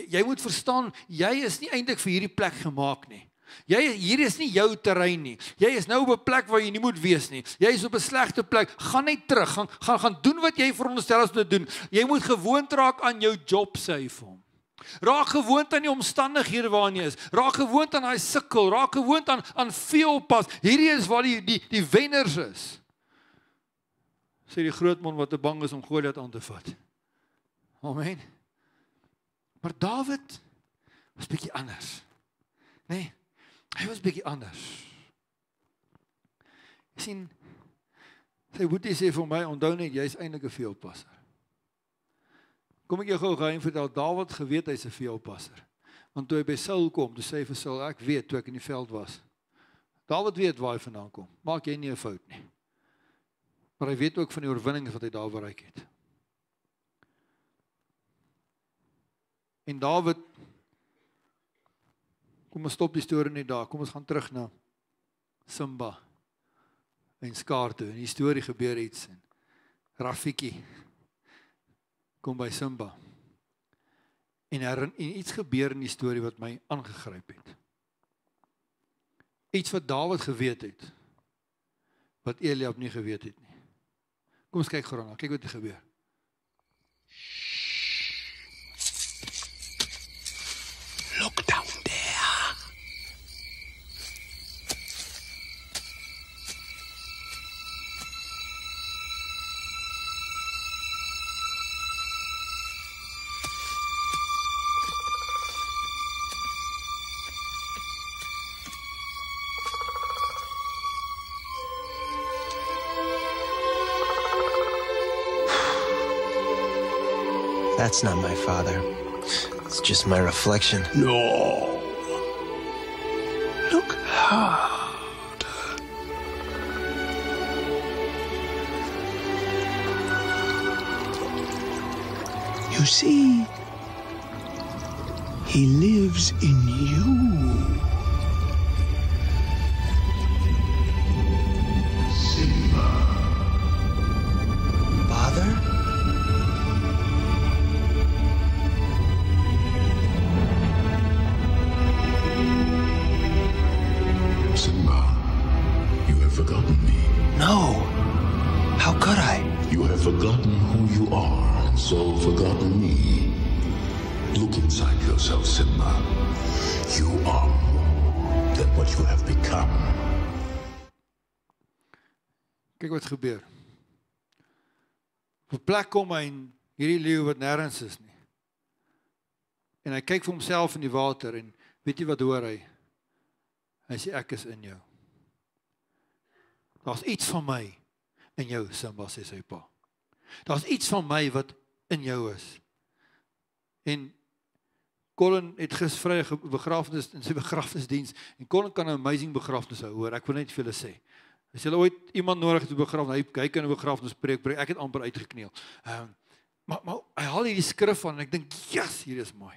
jy moet verstaan, jy is nie eintlik vir hierdie plek gemaak nie. Hier is nie jou terrein nie. Jy is nou op 'n plek waar jy nie moet wees nie. Jy is op 'n slegte plek. Gaan net terug. Gaan doen wat jy veronderstel is om te doen. Jy moet gewoond raak aan jou job, sê hy vir hom. Raak gewoond aan die omstandighede waarin jy is. Raak gewoond aan daai sukkel. Raak gewoond aan veelpas. Hierdie is waar die wenners is. Sê die groot man wat te bang is om Goliat aan te vat. Amen. Maar Dawid was bietjie anders. Nee, hy was bietjie anders. Jy sien, sy boetie sê vir my, onthou net, jy is eintlik 'n veeoppasser. Kom ek jou gou geheim vertel, Dawid geweet hy's 'n veeoppasser. Want toe hy by Saul kom, toe sê hy vir Saul, ek weet toe ek in die veld was. Dawid weet waar hy vandaan kom. Maak jy nie 'n fout nie. Maar hy weet ook van die oorwinnings wat hy daar bereik het. En Dawid, kom ons stop die storie net daar, kom ons gaan terug na Simba en Skaar toe, en die storie gebeur iets, en Rafiki kom by Simba, en iets gebeur in die storie wat my aangegryp het. Iets wat Dawid geweet het, wat Eliab nie geweet het nie. Kom ons kyk gou na, kyk wat gebeur. Look down there. That's not my father. It's just my reflection. No. Look hard. You see, he lives in you. Simba. Father? No. How could I? You have forgotten who you are, and so forgotten me. Look inside yourself, Simba. You are more than what you have become. Kyk wat gebeur. Op 'n plek kom hy en hierdie leeu wat nêrens is nie. En hy kyk vir homself in die water en weet jy wat hoor hy? Hy sê ek is in jou. Daar's iets van my in jou, Simba, sê sy pa. Daar's iets van my wat in jou is. En Colin het gister begrafenis in sy begrafenisdiens en Colin kan 'n amazing begrafenis hou, hoor. Ek wil net vir julle sê. As julle ooit iemand nodig het te begrafenis, hy kan 'n begrafenis preek, ek het amper uitgekneel. Maar hy haal hierdie skrif aan en ek dink, yes, hier is mooi.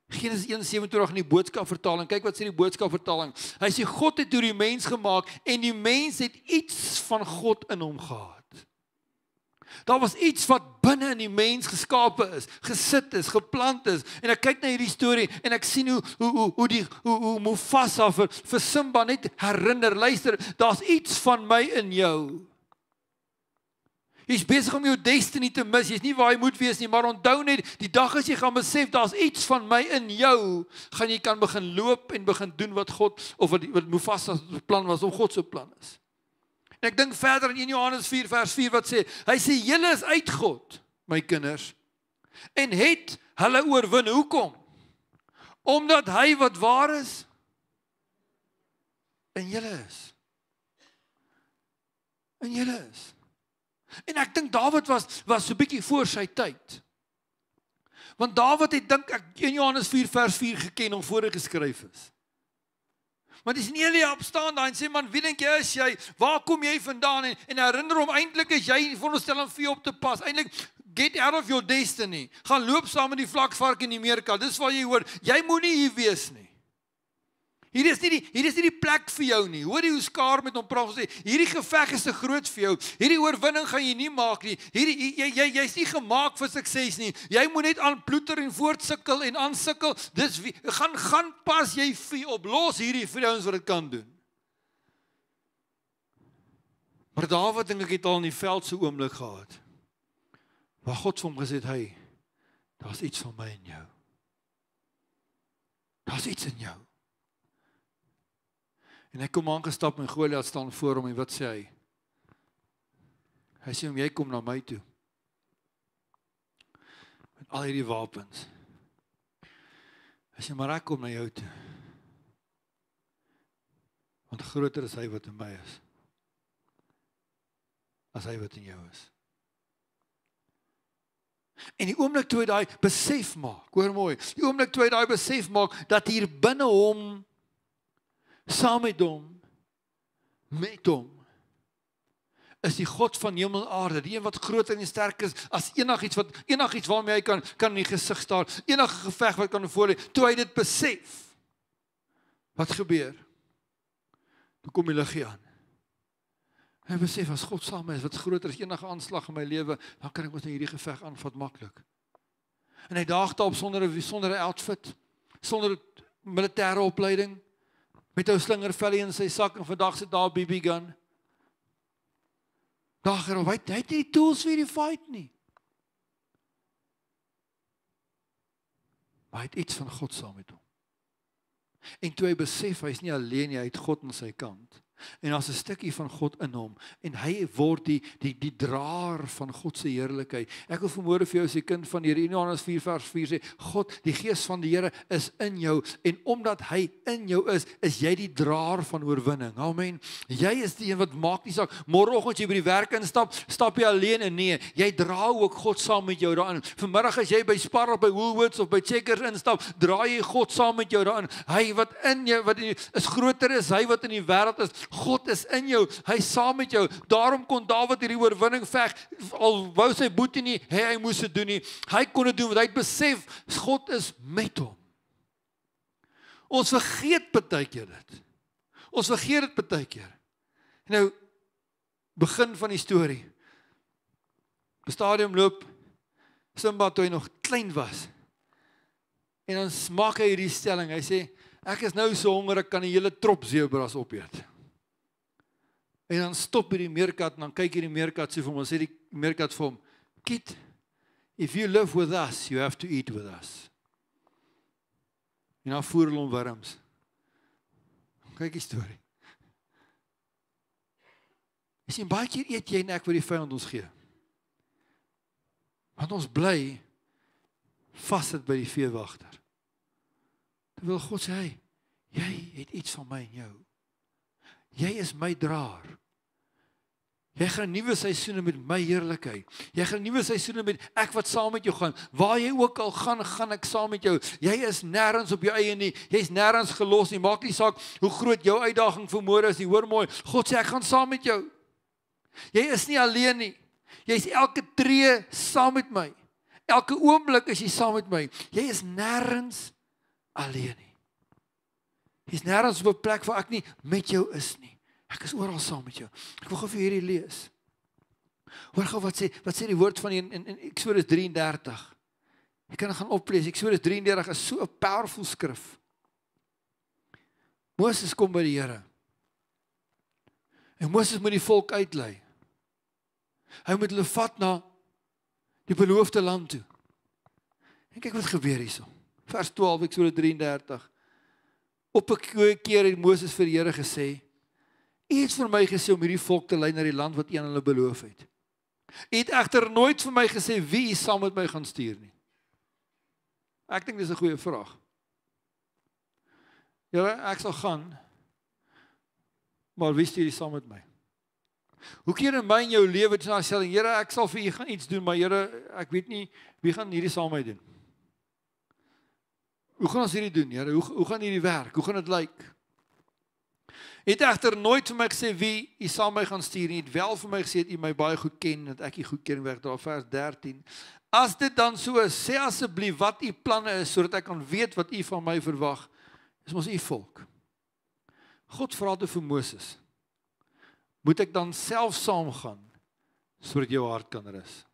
Genesis 1:27 in die boodskapvertaling. Kyk wat sê die boodskapvertaling. Hy sê God het die mens gemaak en die mens het iets van God in hom gehad. Daar was iets wat binne in die mens geskape is, gesit is, geplant is. En ek kyk na hierdie storie en ek sien hoe Mufasa vir Simba net herinner, luister, daar's iets van my in jou. Jy's besig om jou destiny te mis, jy's nie waar jy moet wees nie, maar onthou net, die dag as jy gaan besef, daar's iets van my in jou, gaan jy kan begin loop en begin doen wat God, of wat Mufasa se plan was, of God se plan is. En ek dink verder in 1 Johannes 4 vers 4 wat sê, hy sê, julle is uit God, my kinders, en het hulle oorwin. Hoekom? Omdat hy wat waar is, in julle is. In julle is. En ek dink Dawid was so bietjie voor sy tyd. Want Dawid het dink ek 1 Johannes 4 vers 4 geken om voor hy geskryf is. Want dis nie Elia opstaan daar en sê man, wie dink jy is jy? Waar kom jy vandaan? En herinner hom eintlik is jy veronderstel om vir jou op te pas. Eintlik get out of your destiny. Gaan loop saam met die vlakvark en die meerkat. Dis wat jy hoor. Jy moenie hier wees nie. Hier is nie die plek vir jou nie. Hoor jy hoe skaar met hom praat gesê, hierdie geveg is te groot vir jou. Hierdie oorwinning gaan jy nie maak nie. Jy's nie gemaak vir sukses nie. Jy moet net aanploeter en voortsukkel en aansukkel. Dis gaan pas jy vir op. Los hierdie vrouens wat dit kan doen. Maar Dawid dink ek het al in die veld so oomblik gehad. Waar God vir hom gesê het, hey, daar's iets van my in jou. Daar's iets in jou. En hy kom aangestap en Goliat staan voor hom en wat sê hy? Hy sê hom, jy kom na my toe. Met al hierdie wapens. Hy sê, maar ek kom na jou toe. Want groter is hy wat in my is. As hy wat in jou is. En die oomblik toe hy daai besef maak, hoor mooi, die oomblik toe hy daai besef maak, dat hier binne hom, saam met hom, is die God van hemel en aarde, die een wat groter en sterker is, as enigiets waarmee hy kan in die gesig staan, enige geveg wat kan voor lê, toe hy dit besef, wat gebeur? Toe kom die liggie aan. Hy besef, as God saam is, wat groter is enige aanslag in my lewe, dan kan ek met hierdie geveg aanvat maklik. En hy daag daarop sonder 'n outfit, sonder militêre opleiding, met 'n slingervellie in sy sak, en vandag sit daar 'n BB gun. Daag erop, hy het nie die tools vir die fight nie. Maar hy het iets van God saam met hom. En toe hy besef, hy is nie alleen nie, hy het God aan sy kant. En daar's 'n stukkie van God in hom, en hy word die draer van God se heerlikheid. Ek wil vanmôre vir jou as 'n kind van die Here, 1 Johannes 4 vers 4 sê, God, die gees van die Here is in jou, en omdat hy in jou is jy die draer van oorwinning. Amen. Jy is die een wat maak nie saak, môreoggend jy by die werk instap, stap jy alleen in, nee, jy dra ook God saam met jou daarin. Vanmiddag as jy by Spar of by Woolworths of by Checkers instap, dra jy God saam met jou daarin. Hy wat in jou, is groter is hy wat in die wêreld is. God is in jou, hy is saam met jou. Daarom kon Dawid hierdie oorwinning veg, al wou sy boetie nie, hy moes dit doen nie. Hy kon dit doen, want hy het besef, God is met hom. Ons vergeet baie keer dit. Ons vergeet dit baie keer. Nou, begin van die storie. Op die stadium loop Simba toe hy nog klein was. En dan maak hy hierdie stelling, hy sê, ek is nou so honger, ek kan die hele trop zebras opeet. En dan stop hy die meerkat, en dan kyk hy die meerkat, sê vir hom, en sê die meerkat vir hom, Kid, if you live with us, you have to eat with us. En dan voer hulle hom wurms. Kyk die storie. Jy sien, baie keer eet jy en ek wat die vyand ons gee. Want ons bly vassit by die veewagter. Terwyl God sê, hey, jy het iets van my in jou. Jy is my draer. Jy gaan 'n nuwe seisoene met my heerlikheid. Jy gaan 'n nuwe seisoene met ek wat saam met jou gaan. Waar jy ook al gaan, gaan ek saam met jou. Jy is nêrens op jou eie nie. Jy's nêrens gelos nie. Maak nie saak hoe groot jou uitdaging vir môre is nie. Hoor mooi. God sê ek gaan saam met jou. Jy is nie alleen nie. Jy's elke tree saam met my. Elke oomblik is jy saam met my. Jy is nêrens alleen nie. Jy's nêrens op 'n plek waar ek nie met jou is nie. Ek is oral saam met jou. Ek wil gou vir hierdie lees. Hoor gou wat sê die woord van in Eksodus 33. Jy kan gaan oplees. Eksodus 33 is so 'n powerful skrif. Moses kom by die Here. En Moses moet die volk uitlei. Hy moet hulle vat na die beloofde land toe. En kyk wat gebeur hierso. Vers 12, Eksodus 33. Op 'n keer het Moses vir die Here gesê, U het vir my gesê om hierdie volk te lei na die land wat U aan hulle beloof het. U het egter nooit vir my gesê wie U saam met my gaan stuur nie. Ek dink dis 'n goeie vraag. Here, ek sal gaan, maar wie stuur U saam met my? Hoe keer in my en jou lewe te sê, Here, ek sal vir U gaan iets doen, maar Here, ek weet nie wie gaan hierdie saam met my doen. Hoe gaan ons hierdie doen, Here? Hoe gaan hierdie werk? Hoe gaan dit lyk? Het egter nooit vir my gesê wie U saam met my gaan stuur nie. Het wel vir my gesê dat U my baie goed ken, dat ek U goed ken wegdra. Vers 13. As dit dan so is, sê asseblief wat U planne is, sodat ek kan weet wat U van my verwag. Dis mos U volk. God vra toe vir Moses, moet ek dan self saamgaan, sodat jou hart kan rus?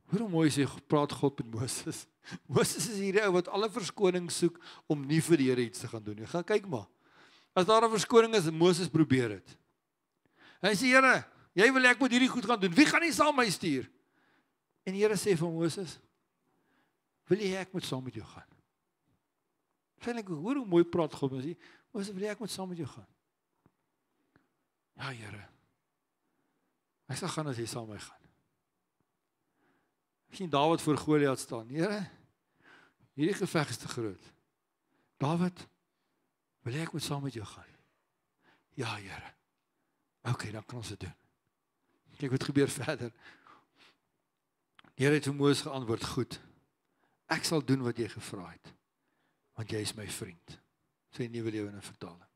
Hoe mooi sê, praat God met Moses. Moses is hierdie ou wat alle verskoning soek om nie vir die Here iets te gaan doen nie. Gaan kyk maar. As daar 'n verskoning is, Moses probeer dit. Hy sê, Here, jy wil ek moet hierdie goed gaan doen. Wie gaan nie saam my stuur? En die Here sê vir Moses, wil jy ek moet saam met jou gaan? Vind ek hoor hoe mooi praat God met Moses, wil jy ek moet saam met jou gaan? Ja, Here. Ek sal gaan as jy saam met my gaan. Ek sien Dawid voor Goliat staan. Here, hierdie geveg is te groot. Dawid, wil jy ek moet saam met jou gaan? Ja, Here. OK, dan kan ons dit doen. Kyk wat gebeur verder. Die Here het vir Moses geantwoord, goed. Ek sal doen wat jy gevra het, want jy is my vriend. Sê Nuwe Lewende Vertaling.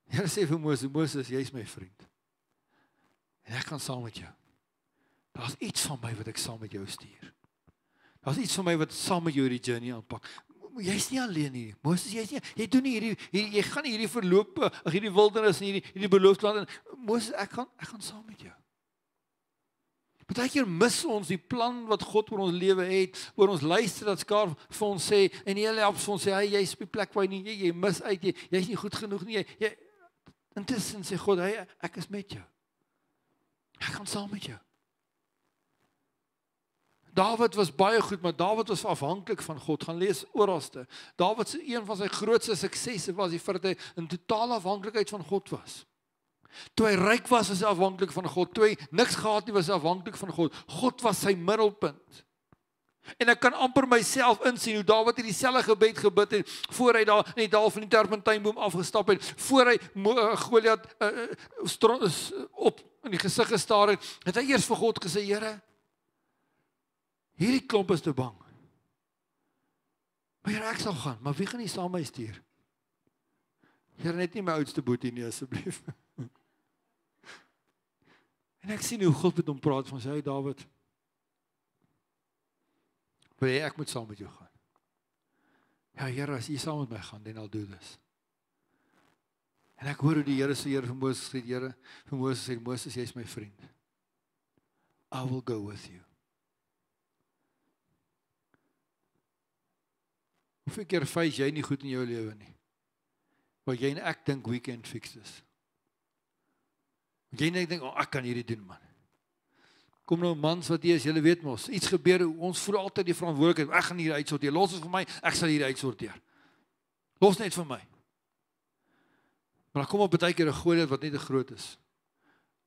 Die Here sê vir Moses, jy is my vriend. En ek gaan saam met jou. Daar's iets van my wat ek saam met jou stuur. Daar's iets van my wat saam met jou hierdie journey aanpak. Jy's nie alleen nie. Moses, jy doen nie hierdie jy gaan nie hierdie verloop, hierdie wildernis en hierdie beloofde land. Moses, ek gaan saam met jou. Partykeer mis ons die plan wat God oor ons lewe het, oor ons luister dat skaar vir ons sê, en die hele help vir ons sê, hey, jy's op die plek waar jy mis uit, jy's nie goed genoeg nie, jy intussen sê God, hey, ek is met jou. Ek gaan saam met jou. Dawid was baie goed, maar Dawid was afhanklik van God. Gaan lees oralste. Dawid se een van sy grootste suksesse was die feit dat hy in totale afhanklikheid van God was. Toe hy ryk was hy afhanklik van God. Toe hy niks gehad nie, was hy afhanklik van God. God was sy middelpunt. En ek kan amper myself insien hoe Dawid hierdie selfe gebed gebid het voor hy daar in die dal van die terpentynboom afgestap het, voor hy Goliat op in die gesig gestaar het hy eers vir God gesê, Here, hierdie klomp is te bang. Maar Here, ek sal gaan, maar wie gaan nie saam my stuur? Here, net nie my oudste boetie nie, asseblief. En ek sien hoe God met hom praat van sy, hey Dawid, wil jy ek moet saam met jou gaan? Ja, Here, as jy saam met my gaan, then I'll do this. En ek hoor hoe die Here sê, vir Moses sê, vir Moses sê, Moses, jy is my vriend. I will go with you. Hoeveel keer feis jy nie goed in jou lewe nie? Waar jy en ek dink, we can fix this. Jy dink, ek kan hierdie doen, man. Kom nou mans wat jy is, julle weet mos, iets gebeur, ons voel altyd die verantwoordelikheid, ek gaan hier uitsorteer, los het vir my, ek sal hier uitsorteer. Los net vir my. Maar daar kom op baie keer 'n Goliat wat net te groot is.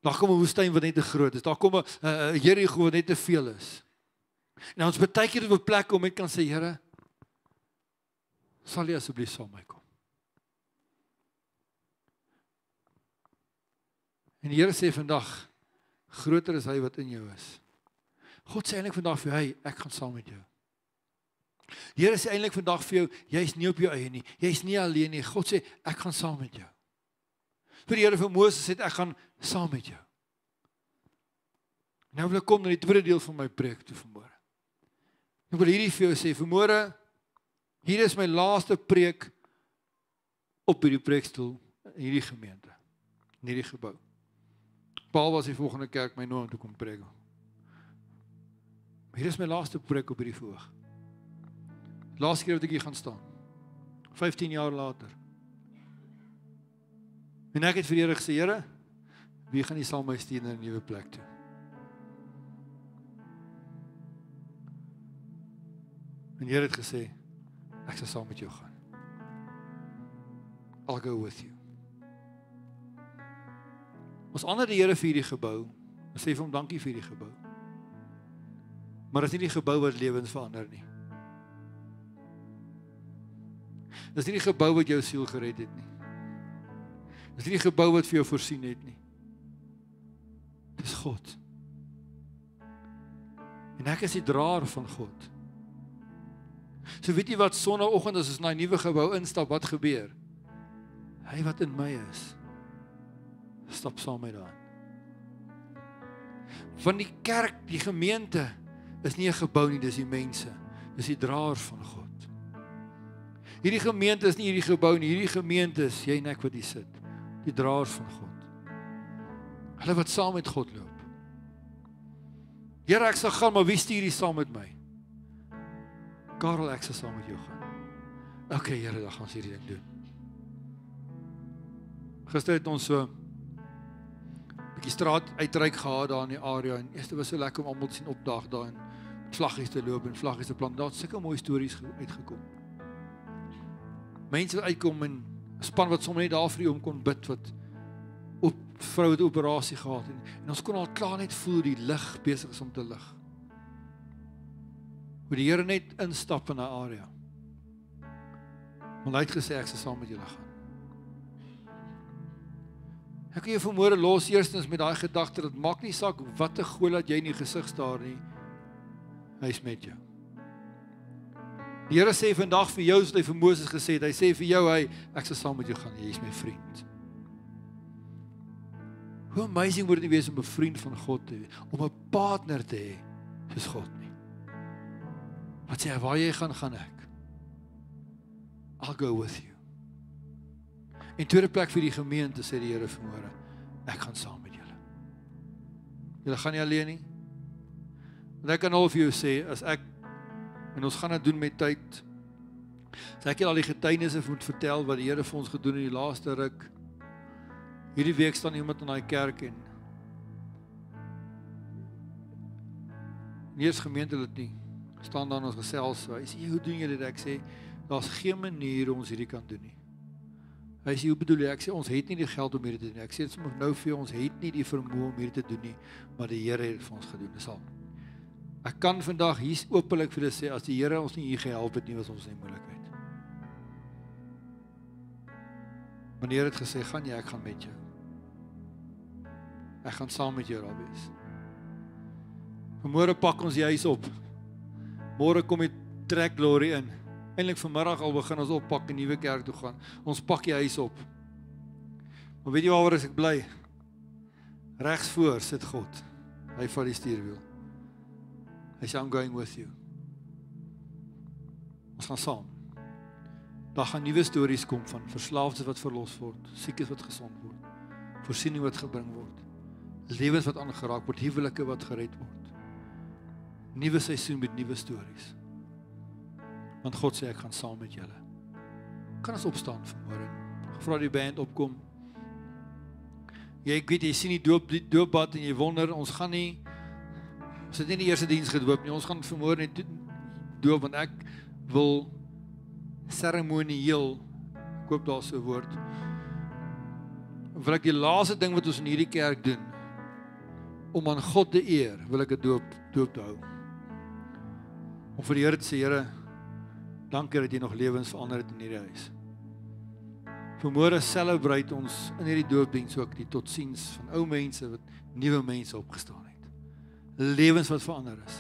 Daar kom 'n woestyn wat net te groot is. Daar kom 'n Jerigo wat net te veel is. En ons baie keer op 'n plek om ek kan sê, Here, sal jy asseblief saam met my kom? En die Here sê vandag, groter is hy wat in jou is. God sê eintlik vandag vir jou, hey, ek gaan saam met jou. Die Here sê eintlik vandag vir jou, jy is nie op jou eie nie, jy is nie alleen nie. God sê, ek gaan saam met jou. Vir die Here vir Moses sê, ek gaan saam met jou. Nou wil ek kom na die tweede deel van my preek toe vanmôre. Ek wil hierdie vir jou sê, vanmôre, hier is my laaste preek op hierdie preekstoel, in hierdie gemeente, in hierdie gebou. Paul was die volgende kerk my nooi om te kom preek. Hier is my laaste preek op hierdie verhoog. Laaste keer wat ek hier gaan staan. 15 jaar later. En ek het vir die Here gesê, Here, wie gaan nie saam my stuur na 'n nuwe plek toe? En die Here het gesê, ek sal saam met jou gaan. I'll go with you. Ons aanneer die Here vir hierdie gebou. Ons sê vir hom dankie vir hierdie gebou. Maar dit is nie die gebou wat lewens verander nie. Dit is nie die gebou wat jou siel gered het nie. Dit is nie die gebou wat vir jou voorsien het nie. Dit is God. En ek is die draer van God. So weet jy wat, sonnaandoggend as ons na 'n nuwe gebou instap, wat gebeur? Hy wat in my is, stap saam met daarin. Van die kerk, die gemeente, is nie 'n gebou nie, dis die mense. Dis die draer van God. Hierdie gemeente is nie hierdie gebou nie, hierdie gemeente is jy en ek wat hier sit. Die draers van God. Hulle wat saam met God loop. Here, ek sal gaan, maar wie stuur hier saam met my? Karel, ek sal saam met jou gaan. Okay, Here, dan gaan ons hierdie ding doen. Gister het ons so 'n bietjie straat uitreik gehad daar in die area en eerste was so lekker om almal te sien opdaag daar en vlaggies te loop en vlaggies te plant. Daar het sulke mooi stories uitgekom. Mense wat uitkom en 'n span wat sommer net daar vir hom kon bid, wat vrou het operasie gehad en ons kon al klaar net voel die lig besig is om te lig. Hoe die Here net instap in 'n area. Want hy het gesê ek sal saam met julle gaan. Ek kan jou vanmôre los eerstens met daai gedagte, dat maak nie saak wat 'n Goliat jy in die gesig staar nie, hy is met jou. Die Here sê vandag vir jou, soos hy vir Moses gesê het, hy sê vir jou, ek sal saam met jou gaan, jy is my vriend. Hoe amazing moet dit wees om 'n vriend van God te hê, om 'n partner te hê, soos God nie. Wat sê hy, waar jy gaan, gaan ek. I'll go with you. En tweede plek vir die gemeente, sê die Here vanmôre, ek gaan saam met julle. Julle gaan nie alleen nie. Want ek kan al vir jou sê, as ek, en ons gaan dit doen met tyd, as ek al die getuienisse moet vertel, wat die Here vir ons gedoen in die laaste ruk, hierdie week staan iemand in daai kerk en nie eens gemeente dit nie, staan daar in ons gesels, so, hy sê, hoe doen julle dit? Ek sê, daar's geen manier om ons hierdie kan doen nie. Hy sê, hoe bedoel jy? Ek sê, ons het nie die geld om hierdie te doen. Ek sê, sommer nou vir ons het nie die vermoë om hierdie te doen nie, maar die Here het vir ons gedoen, dis al. Ek kan vandag hier openlik vir julle sê, as die Here ons nie hier gehelp het nie, was ons in moeilikheid. Maar die Here het gesê, gaan jy, ek gaan met jou. Ek gaan saam met jou daar wees. Vanmôre pak ons die huis op. Môre kom die trek glory in. Eintlik vanmiddag al begin ons oppak en nuwe kerk toe gaan. Ons pak die huis op. Maar weet jy waaroor ek bly? Regs voor sit God. Hy vat die stuurwiel. Hy sê, I'm going with you. Ons gaan saam. Daar gaan nuwe stories kom van verslaafdes wat verlos word, siekes wat gesond word, voorsiening wat gebring word, lewens wat aangeraak word, huwelike wat gered word. Nuwe seisoen met nuwe stories. Want God sê, ek gaan saam met julle. Kan ons opstaan vanmôre? Gevra die band opkom. Ek weet, jy sien die doopbad en jy wonder, ons gaan nie, ons het nie die eerste diens gedoop nie, ons gaan vanmôre net doop, want ek wil seremonieel, ek hoop daar so 'n woord, wil ek die laaste ding wat ons in hierdie kerk doen, om aan God te eer, wil ek 'n doop te hou. Om vir die Here te sê, Here, dankie dat jy nog lewens verander het in hierdie huis. Vanmôre celebrate ons in hierdie doopdiens ook die totsiens van ou mense wat nuwe mense opgestaan het. Lewens wat verander is.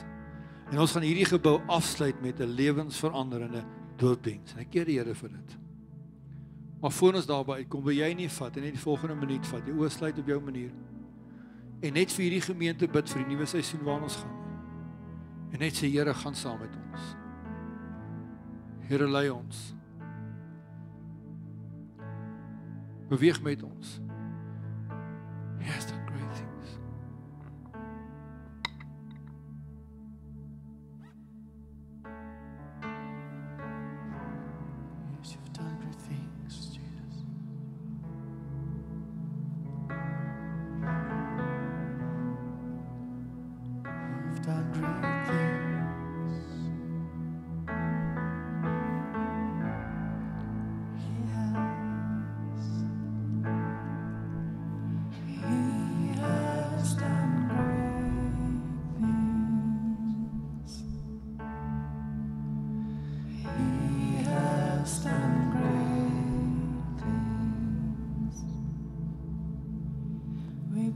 En ons gaan hierdie gebou afsluit met 'n lewensveranderende doopdiens. En ek eer die Here vir dit. Maar voor ons daarby uitkom, wil jy nie vat en net die volgende minuut vat, jy oë sluit op jou manier. En net vir hierdie gemeente bid vir die nuwe seisoen waarin ons gaan. En net sê Here, gaan saam met ons. Here, lei ons. Beweeg met ons. He has done great things. Yes, you've done great things, Jesus. You've done great things.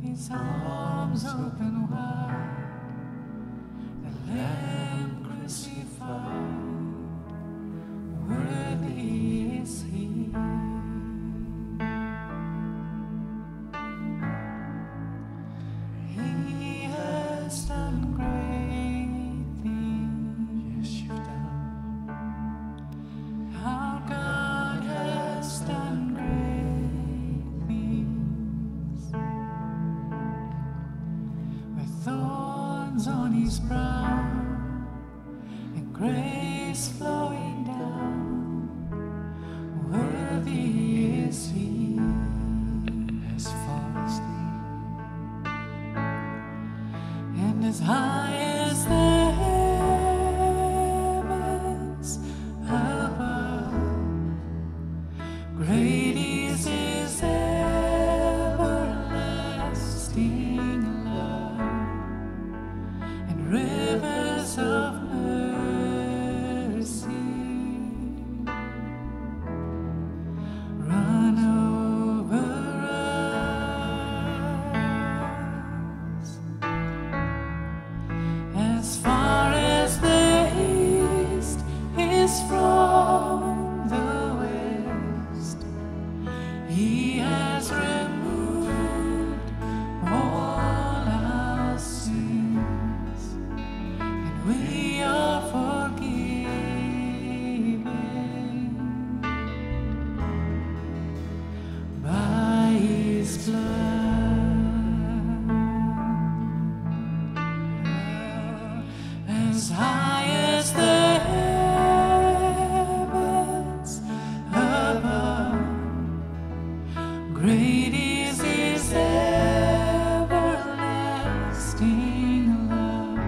His arms open wide, the Lamb crucified, worthy is He. He has done great things. Yes, you've done. Our God has done great things. With thorns on His brow and grace flowing down, worthy is He. As far as And as high as the heavens above, great is His everlasting love, and rivers of mercy run over us. As far as the east is from the west, He has removed all our sins, and we are forgiven by His blood. As high as the heavens above, great is His everlasting love,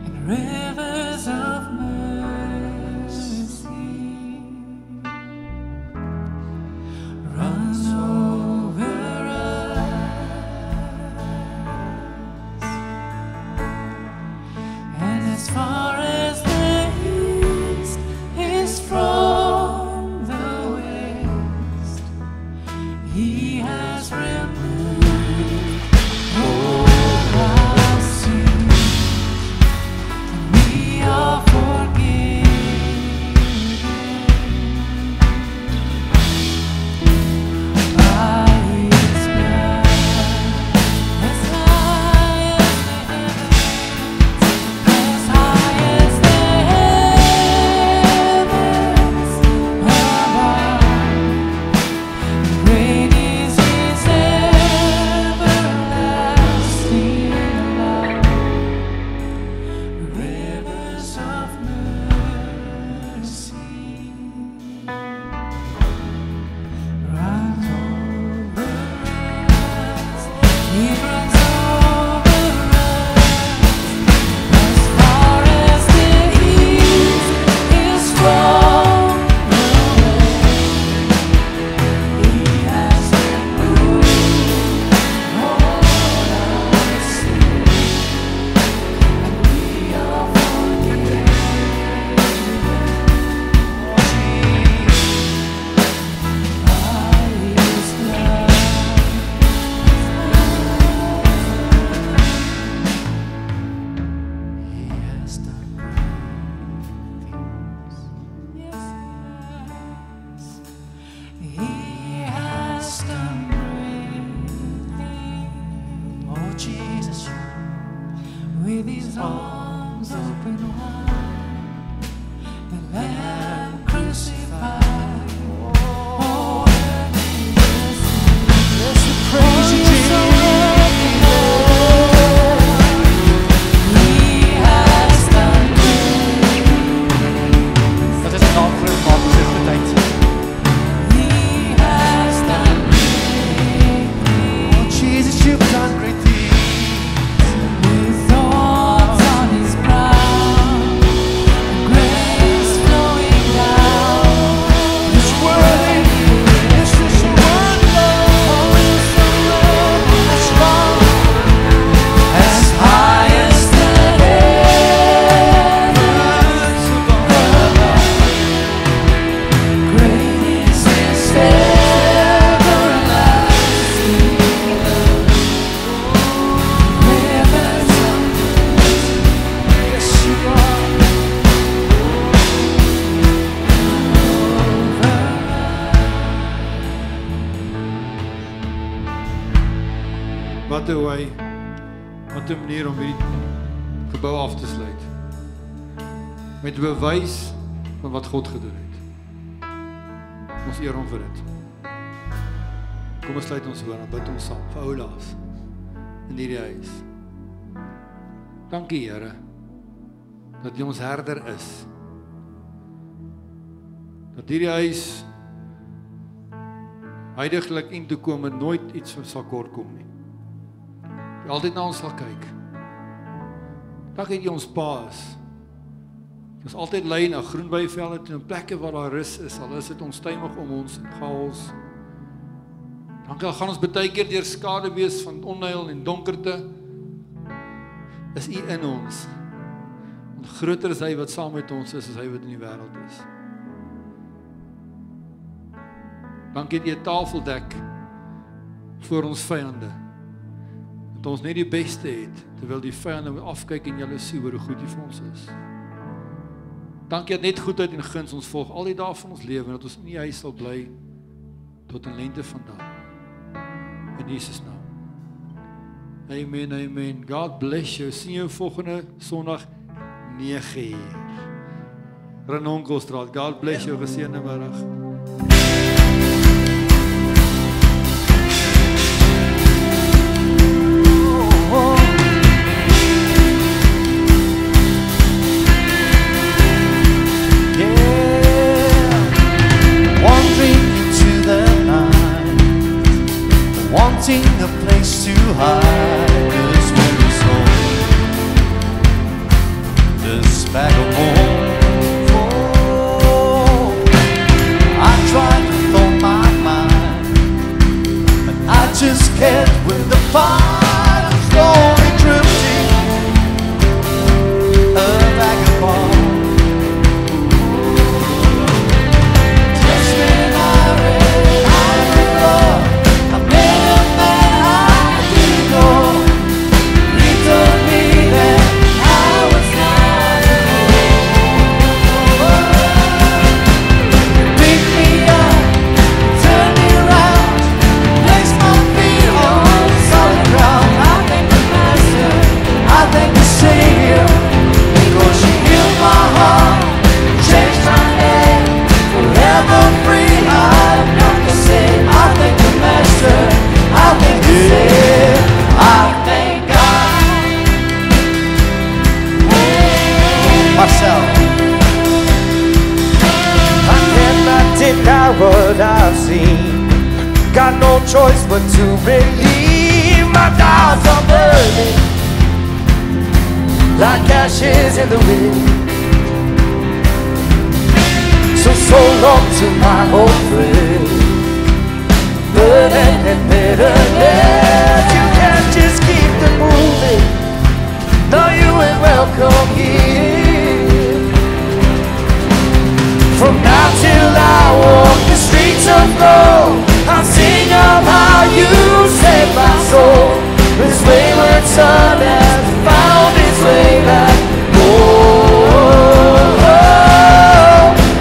and rivers of mercy run over us. And as far as the east is from the west, He has removed all our sins, and we are forgiven by His blood. As high as the heavens, as high as the heavens above, great is His his arms open wide, the Lamb crucified. Oh, yes, we praise you, Jesus. He has done Dat is 'n naam vir 'n man se tyd. He has done Oh Jesus, you've done great things. with thorns on his brow, grace flowing down. It's worthy. It's just so wonderful. As long As high as the heavens above, great is his everlasting love. Rivers of yes, you are. Wat 'n wy. Wat 'n manier om hierdie gebou af te sluit. Met 'n bewys van wat God gedoen het. Ons eer hom vir dit. Kom ons sluit ons oor en bid ons saam vir Oulaas in hierdie huis. Dankie Here dat U ons herder is. Dat hierdie huis heiliglik in toe kom en nooit iets sal kort kom nie. Die altyd na ons sal kyk. Dankie dat jy ons pa is. Ons altyd lei na groen weivelde toe, in plekke waar daar rus is, al is dit onstuimig om ons en chaos. Dankie, al gaan ons baie keer deur skade wees van onheil en donkerte, is U in ons. Want groter is Hy wat saam met ons is, as hy wat in die wêreld is. Dankie dat jy 'n tafel dek voor ons vyande. Dat ons net die beste het, terwyl die vyande moet afkyk en jaloesie oor hoe goed U vir ons is. Dankie dat net goedheid en guns ons volg al die dae van ons lewe, en dat ons in U huis sal bly tot 'n lente vandaan. In Jesus naam. Amen, amen. God bless you. Sien jou volgende Sondag 9:00. Renonkelstraat. God bless you. Geseënde middag. Wanting a place to hide is when we sold this bag of home. Oh, I tried with all my mind, but I just can't win the fight. I'm slowly drifting, a vagabond. Just when I read I'm in love, I met a man I didn't know. He told me that I was not alone. He picked me up, turned me around, placed my feet on solid ground. I thank the Master, I thank the Savior, because you healed my heart, changed my name, forever free. I've nothing to say. I thank the Master, I thank the Savior, I thank God. Marcel. I cannot deny what I've seen. Got no choice but to believe. My doubts are burning like ashes in the wind. So long to my old friend, burden and bitterness. You can't just keep them moving. No, you ain't welcome here. From now till I walk the streets of gold, I'll sing of how you saved my soul. This wayward son has found his way back home.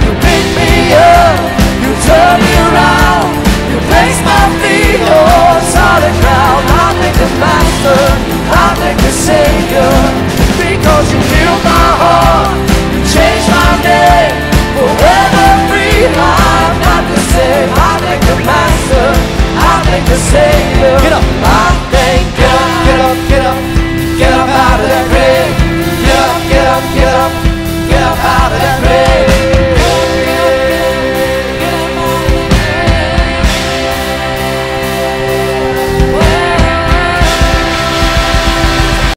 You pick me up, you turn me around, you place my feet on solid ground. I thank the Master, I thank the Savior. because you healed my heart, you changed my name, forever free. I've got to say, I thank the Master, I thank the Savior.